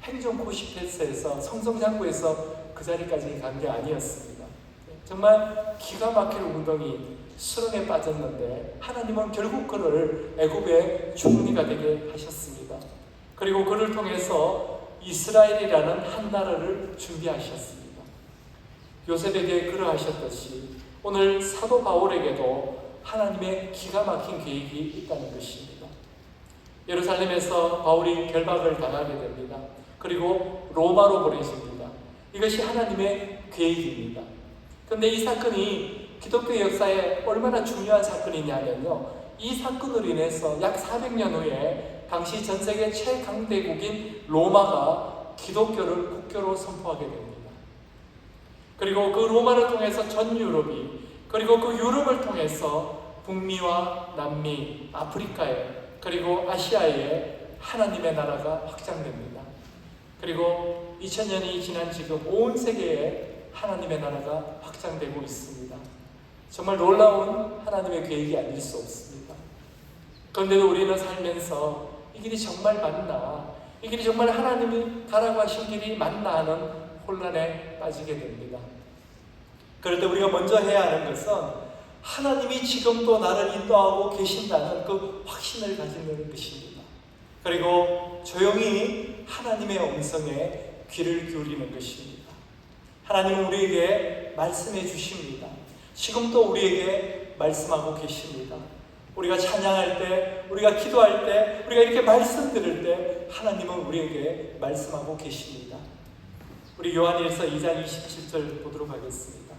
행정 코시페스에서 성성장구에서 그 자리까지 간 게 아니었습니다. 정말 기가 막힐 웅덩이 수렁에 빠졌는데 하나님은 결국 그를 애굽의 총리가 되게 하셨습니다. 그리고 그를 통해서 이스라엘이라는 한 나라를 준비하셨습니다. 요셉에게 그러하셨듯이 오늘 사도 바울에게도 하나님의 기가 막힌 계획이 있다는 것입니다. 예루살렘에서 바울이 결박을 당하게 됩니다. 그리고 로마로 보내집니다. 이것이 하나님의 계획입니다. 그런데 이 사건이 기독교 역사에 얼마나 중요한 사건이냐면요, 이 사건으로 인해서 약 400년 후에 당시 전 세계 최강대국인 로마가 기독교를 국교로 선포하게 됩니다. 그리고 그 로마를 통해서 전 유럽이, 그리고 그 유럽을 통해서 북미와 남미, 아프리카에, 그리고 아시아에 하나님의 나라가 확장됩니다. 그리고 2000년이 지난 지금 온 세계에 하나님의 나라가 확장되고 있습니다. 정말 놀라운 하나님의 계획이 아닐 수 없습니다. 그런데도 우리는 살면서 이 길이 정말 맞나, 이 길이 정말 하나님이 가라고 하신 길이 맞나 하는 혼란에 빠지게 됩니다. 그럴 때 우리가 먼저 해야 하는 것은 하나님이 지금도 나를 인도하고 계신다는 그 확신을 가지는 것입니다. 그리고 조용히 하나님의 음성에 귀를 기울이는 것입니다. 하나님은 우리에게 말씀해 주십니다. 지금도 우리에게 말씀하고 계십니다. 우리가 찬양할 때, 우리가 기도할 때, 우리가 이렇게 말씀 들을 때 하나님은 우리에게 말씀하고 계십니다. 우리 요한일서 2장 27절 보도록 하겠습니다.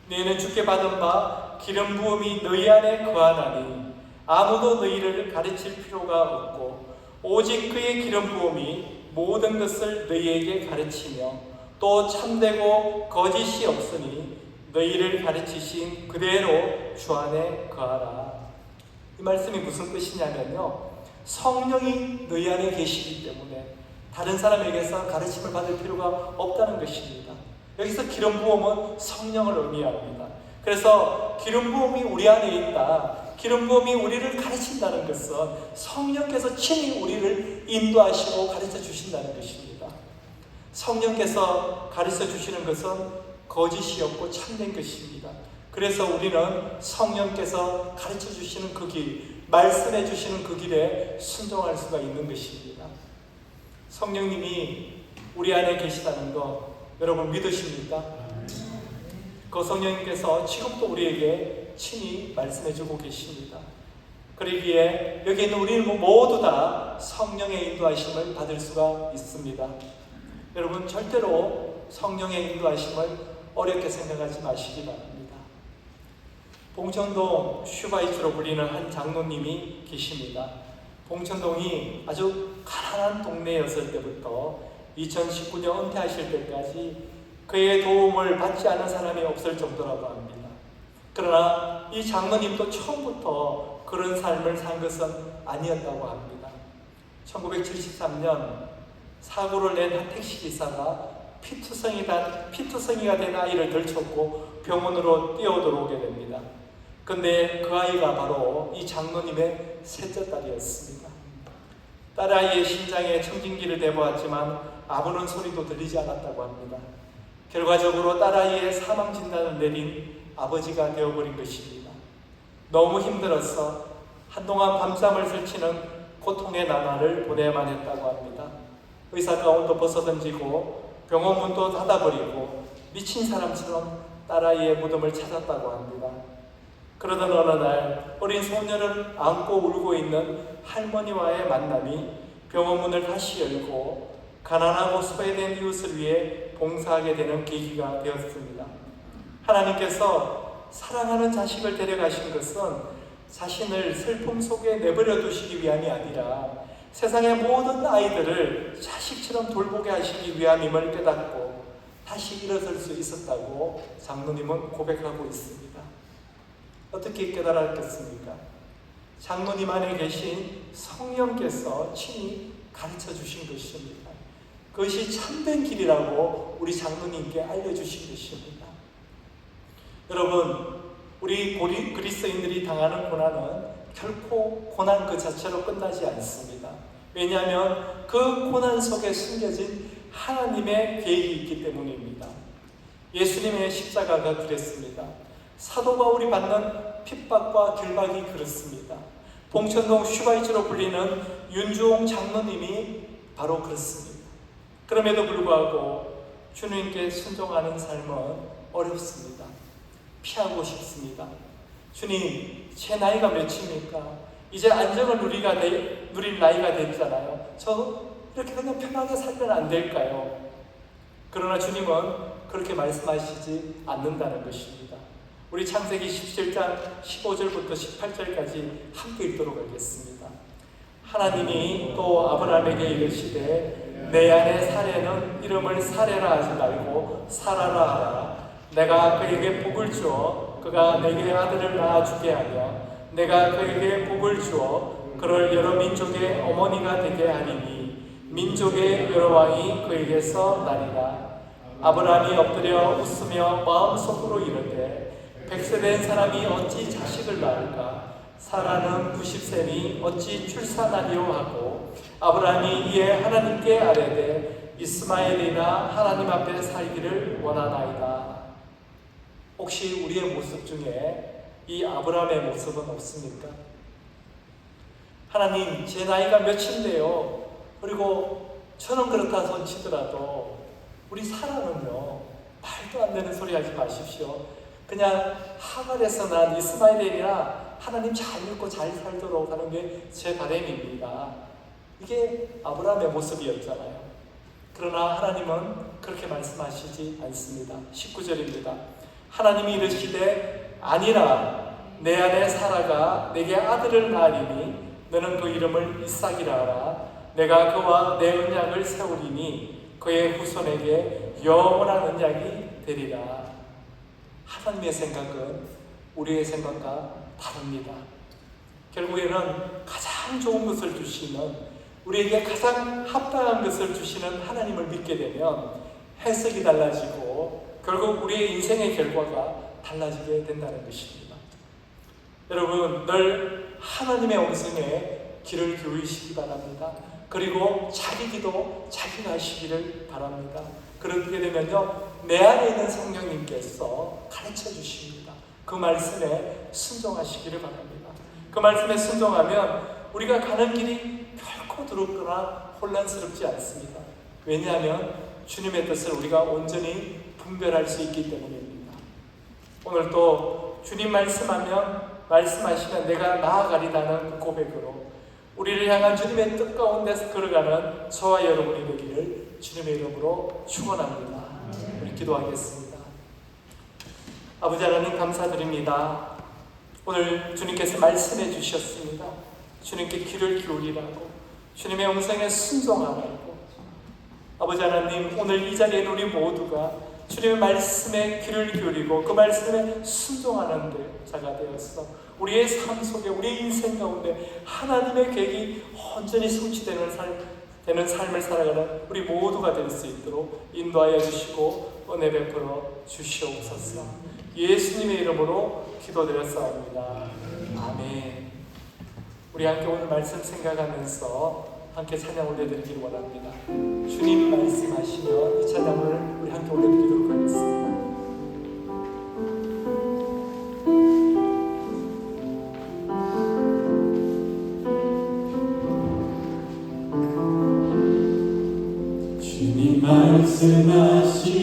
너희는 주께 받은 바 기름 부음이 너희 안에 거하나니 아무도 너희를 가르칠 필요가 없고 오직 그의 기름 부음이 모든 것을 너희에게 가르치며 또 참되고 거짓이 없으니 너희를 가르치신 그대로 주 안에 거하라. 이 말씀이 무슨 뜻이냐면요, 성령이 너희 안에 계시기 때문에 다른 사람에게서 가르침을 받을 필요가 없다는 것입니다. 여기서 기름 부음은 성령을 의미합니다. 그래서 기름 부음이 우리 안에 있다, 기름 부음이 우리를 가르친다는 것은 성령께서 친히 우리를 인도하시고 가르쳐 주신다는 것입니다. 성령께서 가르쳐 주시는 것은 거짓이 없고 참된 것입니다. 그래서 우리는 성령께서 가르쳐 주시는 그 길, 말씀해 주시는 그 길에 순종할 수가 있는 것입니다. 성령님이 우리 안에 계시다는 거 여러분 믿으십니까? 그 성령님께서 지금도 우리에게 친히 말씀해 주고 계십니다. 그러기에 여기 있는 우리 모두 다 성령의 인도하심을 받을 수가 있습니다. 여러분 절대로 성령의 인도하심을 어렵게 생각하지 마시기 바랍니다. 봉천동 슈바이츠로 불리는 한 장로님이 계십니다. 봉천동이 아주 가난한 동네였을 때부터 2019년 은퇴하실 때까지 그의 도움을 받지 않은 사람이 없을 정도라고 합니다. 그러나 이 장로님도 처음부터 그런 삶을 산 것은 아니었다고 합니다. 1973년 사고를 낸 한 택시기사가 피투성이가 된 아이를 들쳤고 병원으로 뛰어들어오게 됩니다. 근데 그 아이가 바로 이 장로님의 셋째 딸이었습니다. 딸아이의 심장에 청진기를 대보았지만 아무런 소리도 들리지 않았다고 합니다. 결과적으로 딸아이의 사망 진단을 내린 아버지가 되어버린 것입니다. 너무 힘들어서 한동안 밤잠을 설치는 고통의 나날을 보내야만 했다고 합니다. 의사 가운도 벗어던지고 병원 문도 닫아버리고 미친 사람처럼 딸아이의 무덤을 찾았다고 합니다. 그러던 어느 날 어린 소녀를 안고 울고 있는 할머니와의 만남이 병원 문을 다시 열고 가난하고 소외된 이웃을 위해 봉사하게 되는 계기가 되었습니다. 하나님께서 사랑하는 자식을 데려가신 것은 자신을 슬픔 속에 내버려 두시기 위함이 아니라 세상의 모든 아이들을 자식처럼 돌보게 하시기 위함임을 깨닫고 다시 일어설 수 있었다고 장로님은 고백하고 있습니다. 어떻게 깨달았겠습니까? 장로님 안에 계신 성령께서 친히 가르쳐 주신 것입니다. 그것이 참된 길이라고 우리 장로님께 알려주신 것입니다. 여러분, 우리 그리스도인들이 당하는 고난은 결코 고난 그 자체로 끝나지 않습니다. 왜냐하면 그 고난 속에 숨겨진 하나님의 계획이 있기 때문입니다. 예수님의 십자가가 그랬습니다. 사도 바울이 받는 핍박과 결박이 그렇습니다. 봉천동 슈바이츠로 불리는 윤주홍 장로님이 바로 그렇습니다. 그럼에도 불구하고 주님께 순종하는 삶은 어렵습니다. 피하고 싶습니다. 주님, 제 나이가 몇입니까? 이제 안정을 누릴 나이가 됐잖아요. 저 이렇게 그냥 편하게 살면 안 될까요? 그러나 주님은 그렇게 말씀하시지 않는다는 것입니다. 우리 창세기 17장 15절부터 18절까지 함께 읽도록 하겠습니다. 하나님이 또 아브라함에게 이르시되 내 아내 사레는 이름을 사레라 하지 말고 사라라 하라. 내가 그에게 복을 주어 그가 내게 아들을 낳아주게 하며 내가 그에게 복을 주어 그를 여러 민족의 어머니가 되게 하리니 민족의 여러 왕이 그에게서 나리라. 아브라함이 엎드려 웃으며 마음속으로 이르되 100세 된 사람이 어찌 자식을 낳을까? 사라는 90세니 어찌 출산하리요 하고 아브라함이 이에 하나님께 아뢰되 이스마엘이나 하나님 앞에 살기를 원하나이다. 혹시 우리의 모습 중에 이 아브라함의 모습은 없습니까? 하나님, 제 나이가 몇인데요, 그리고 저는 그렇다 손치더라도 우리 사라는요, 말도 안 되는 소리 하지 마십시오. 그냥 하갈에서 난 이스마엘이라 하나님 잘 믿고 잘 살도록 하는 게 제 바람입니다. 이게 아브라함의 모습이었잖아요. 그러나 하나님은 그렇게 말씀하시지 않습니다. 19절입니다. 하나님이 이르시되 아니라 내 아내 사라가 내게 아들을 낳으리니 너는 그 이름을 이삭이라 하라. 내가 그와 내 언약을 세우리니 그의 후손에게 영원한 언약이 되리라. 하나님의 생각은 우리의 생각과 다릅니다. 결국에는 가장 좋은 것을 주시는, 우리에게 가장 합당한 것을 주시는 하나님을 믿게 되면 해석이 달라지고 결국 우리의 인생의 결과가 달라지게 된다는 것입니다. 여러분, 늘 하나님의 음성에 귀를 기울이시기 바랍니다. 그리고 자기 기도 자기가 하시기를 바랍니다. 그렇게 되면요, 내 안에 있는 성령님께서 가르쳐 주십니다. 그 말씀에 순종하시기를 바랍니다. 그 말씀에 순종하면 우리가 가는 길이 결코 두렵거나 혼란스럽지 않습니다. 왜냐하면 주님의 뜻을 우리가 온전히 분별할 수 있기 때문입니다. 오늘 또 주님 말씀하시면 내가 나아가리라는 그 고백으로 우리를 향한 주님의 뜻 가운데서 걸어가는 저와 여러분이 되기를 주님의 이름으로 축원합니다. 우리 기도하겠습니다. 아버지 하나님 감사드립니다. 오늘 주님께서 말씀해 주셨습니다. 주님께 귀를 기울이라고, 주님의 음성에 순종하라고. 아버지 하나님, 오늘 이 자리에 우리 모두가 주님의 말씀에 귀를 기울이고 그 말씀에 순종하는 자가 되어서 우리의 삶 속에, 우리의 인생 가운데 하나님의 계획이 온전히 성취되는 삶을 살아가는 우리 모두가 될 수 있도록 인도하여 주시고 은혜 베풀어 주시옵소서. 예수님의 이름으로 기도드렸사옵니다. 아멘. 우리 함께 오늘 말씀 생각하면서 함께 찬양 올려드리길 원합니다. 주님 말씀하시면 이 찬양을 우리 함께 올려드리도록 하겠습니다. 주님 말씀하시면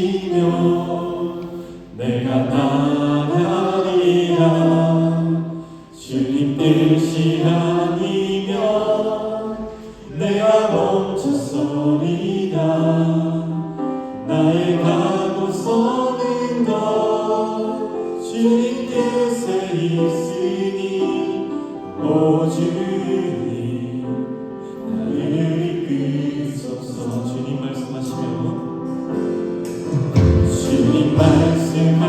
내가 나가리라. 주님 뜻이 아니면 내가 멈춰서리라. 나의 가고 서는 것 주님 뜻에 있으니 오 주님 나를 이끄소서. 주님 말씀하시면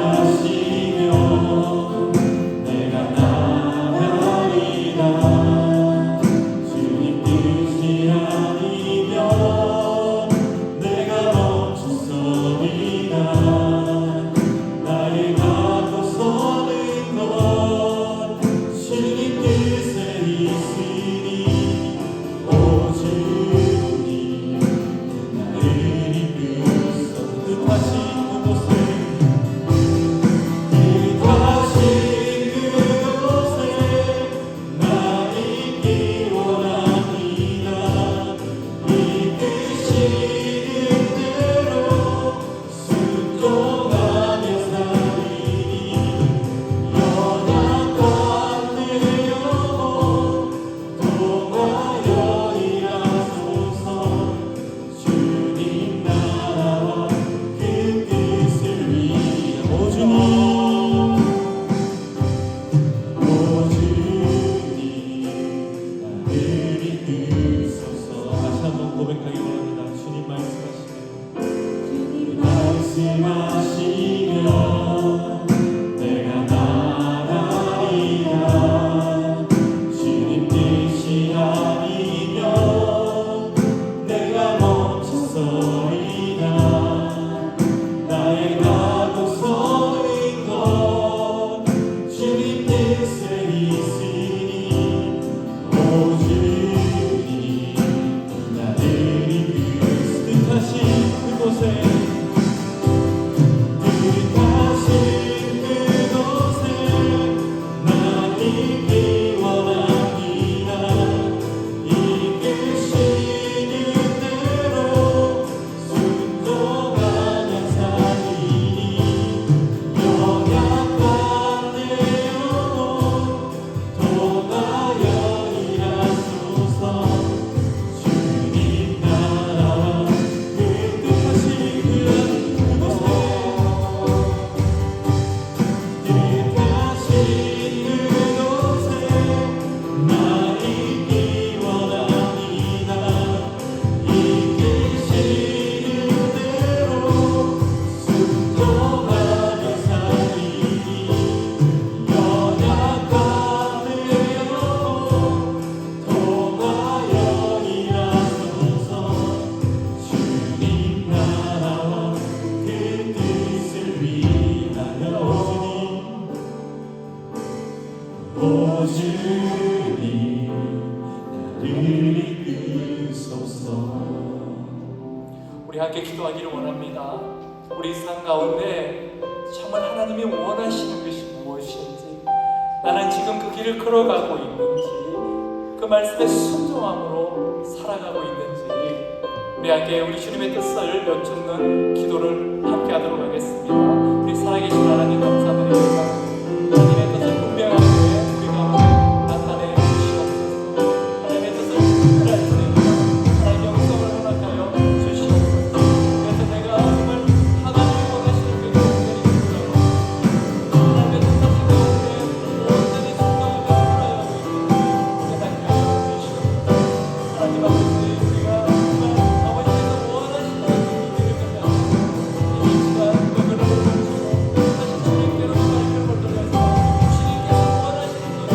내가 나가리라. 주님 뜻이 아니면 내가 멈춰서리라. 나의 가고 서는 것 주님 뜻에 있으니 함께 기도하기를 원합니다. 우리 삶 가운데 정말 하나님이 원하시는 것이 무엇인지, 나는 지금 그 길을 걸어가고 있는지, 그 말씀에 순종함으로 살아가고 있는지, 우리 함께 우리 주님의 뜻을 여쭙는 기도를 함께 하도록 하겠습니다. 우리 살아계신 하나님 감사드립니다. 하나님의 뜻을 분명하게 우리 가운데 나타내 주시옵소서. 하나님의 뜻을 분별할 때입니다. 하나님의 영성을 허락하여 주시옵소서. 그래서 내가 정말 하나님이 원하시는 그 길을 걸어가고 하나님의 뜻하신 가운데 온전히 순종하며 살아가고 있는 깨닫게 하여 주시옵소서. 하나님 아버지, 우리가 정말 아버지께서 원하시는 그 길을 가며 이 시간 여러분을 주시고 다시 주님께로 말씀을 돌려서 주님께서 원하시는 그 길을 인도하여 주시옵소서.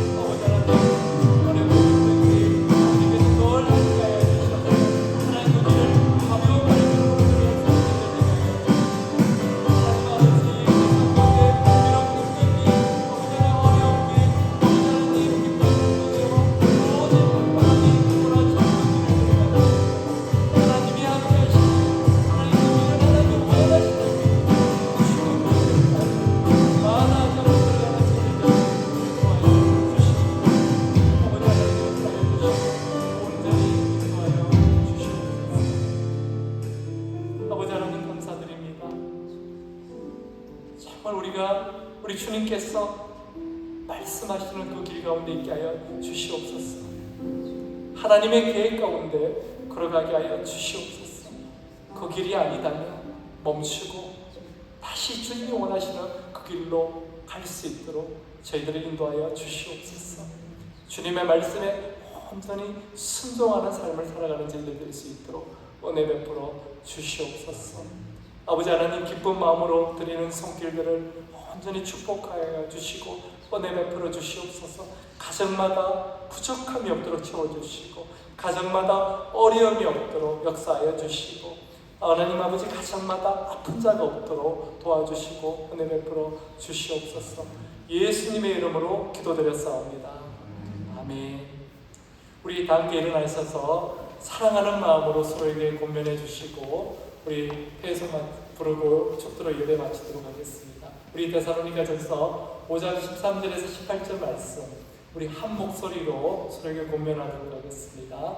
아버지 하나님, 어려운 분들이 주님께서 늘 함께하여 주시옵소서. 하나님 그 길을 가벼운 말씀으로 돌려서 하나님 아버지, 이 삶 가운데 이런 고통이 아버지 하나님 어려움이 아버지 하나님 기쁨을 통해서 모든 하나님 돌아서 하나님이 함께하시는 하나님 그 길을 하나님 원하시는 주시는 것을 만하지 않고 들어가는 저희들 인도하여 주시옵소서. 아버지 하나님 역사해 주시고 온전히 인도하여 주시옵소서. 아버지 하나님 감사드립니다. 정말 우리 주님께서 말씀하시는 그 길 가운데 있게 하여 주시옵소서. 하나님의 계획 가운데 걸어가게 하여 주시옵소서. 그 길이 아니다면 멈추고 다시 주님이 원하시는 그 길로 갈 수 있도록 저희들을 인도하여 주시옵소서. 주님의 말씀에 온전히 순종하는 삶을 살아가는 저희들 될 수 있도록 은혜 베풀어 주시옵소서. 아버지 하나님, 기쁜 마음으로 드리는 손길들을 온전히 축복하여 주시고 은혜 베풀어 주시옵소서. 가정마다 부족함이 없도록 채워주시고 가정마다 어려움이 없도록 역사하여 주시고 하나님 아버지, 가정마다 아픈 자가 없도록 도와주시고 은혜 베풀어 주시옵소서. 예수님의 이름으로 기도드렸사옵니다. 아멘. 우리 다 함께 일어나 있어서 사랑하는 마음으로 서로에게 권면해 주시고 우리 회소만 부르고 축도로 예배 마치도록 하겠습니다. 우리 데살로니가전서 5장 13절에서 18절 말씀 우리 한 목소리로 서로에게 권면하도록 하겠습니다.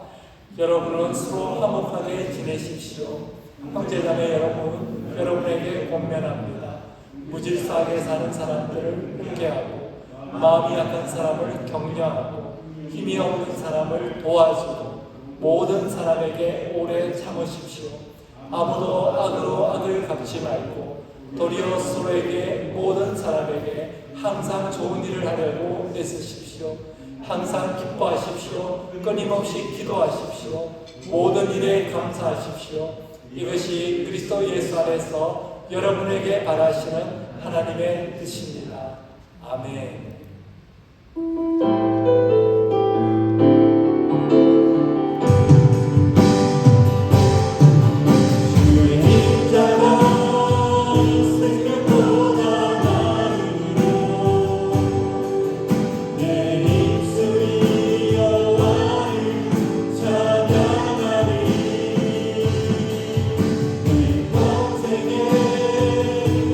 여러분은 서로 화목하게 지내십시오. 형제자매 여러분, 여러분에게 권면합니다. 무질서하게 사는 사람들을 훈계하고 마음이 약한 사람을 격려하고 힘이 없는 사람을 도와주고 모든 사람에게 오래 참으십시오. 아무도 악으로 악을 갚지 말고 도리어 서로에게 모든 사람에게 항상 좋은 일을 하려고 애쓰십시오. 항상 기뻐하십시오. 끊임없이 기도하십시오. 모든 일에 감사하십시오. 이것이 그리스도 예수 안에서 여러분에게 바라시는 하나님의 뜻입니다. 아멘.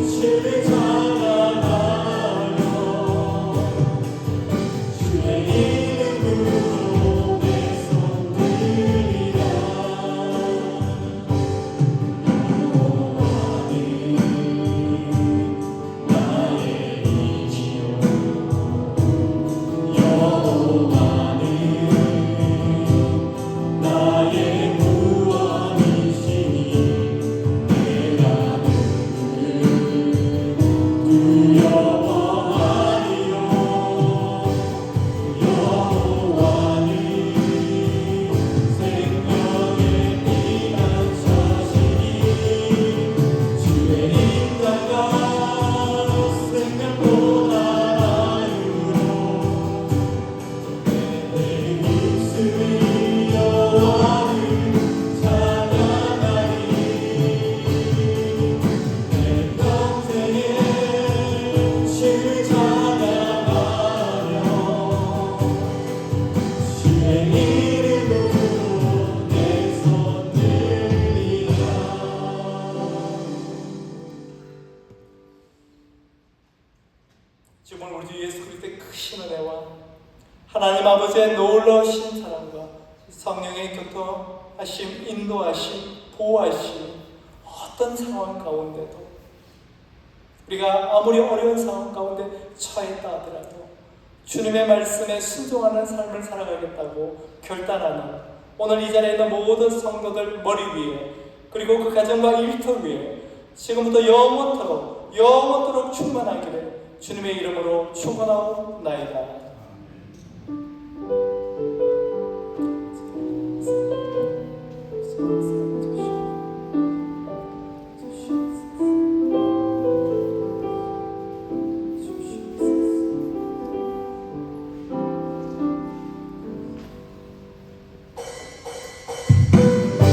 주를 찬양하리 우리 주 예수 그리스도의 크신 은혜와 하나님 아버지의 놀라우신 사랑과 성령의 교통하심, 인도하심, 보호하심, 어떤 상황 가운데도 우리가 아무리 어려운 상황 가운데 처했다 하더라도 주님의 말씀에 순종하는 삶을 살아가겠다고 결단하는 오늘 이 자리에 있는 모든 성도들 머리 위에 그리고 그 가정과 일터 위에 지금부터 영원토록 충만하기를 주님의 이름으로 축원하옵나이다.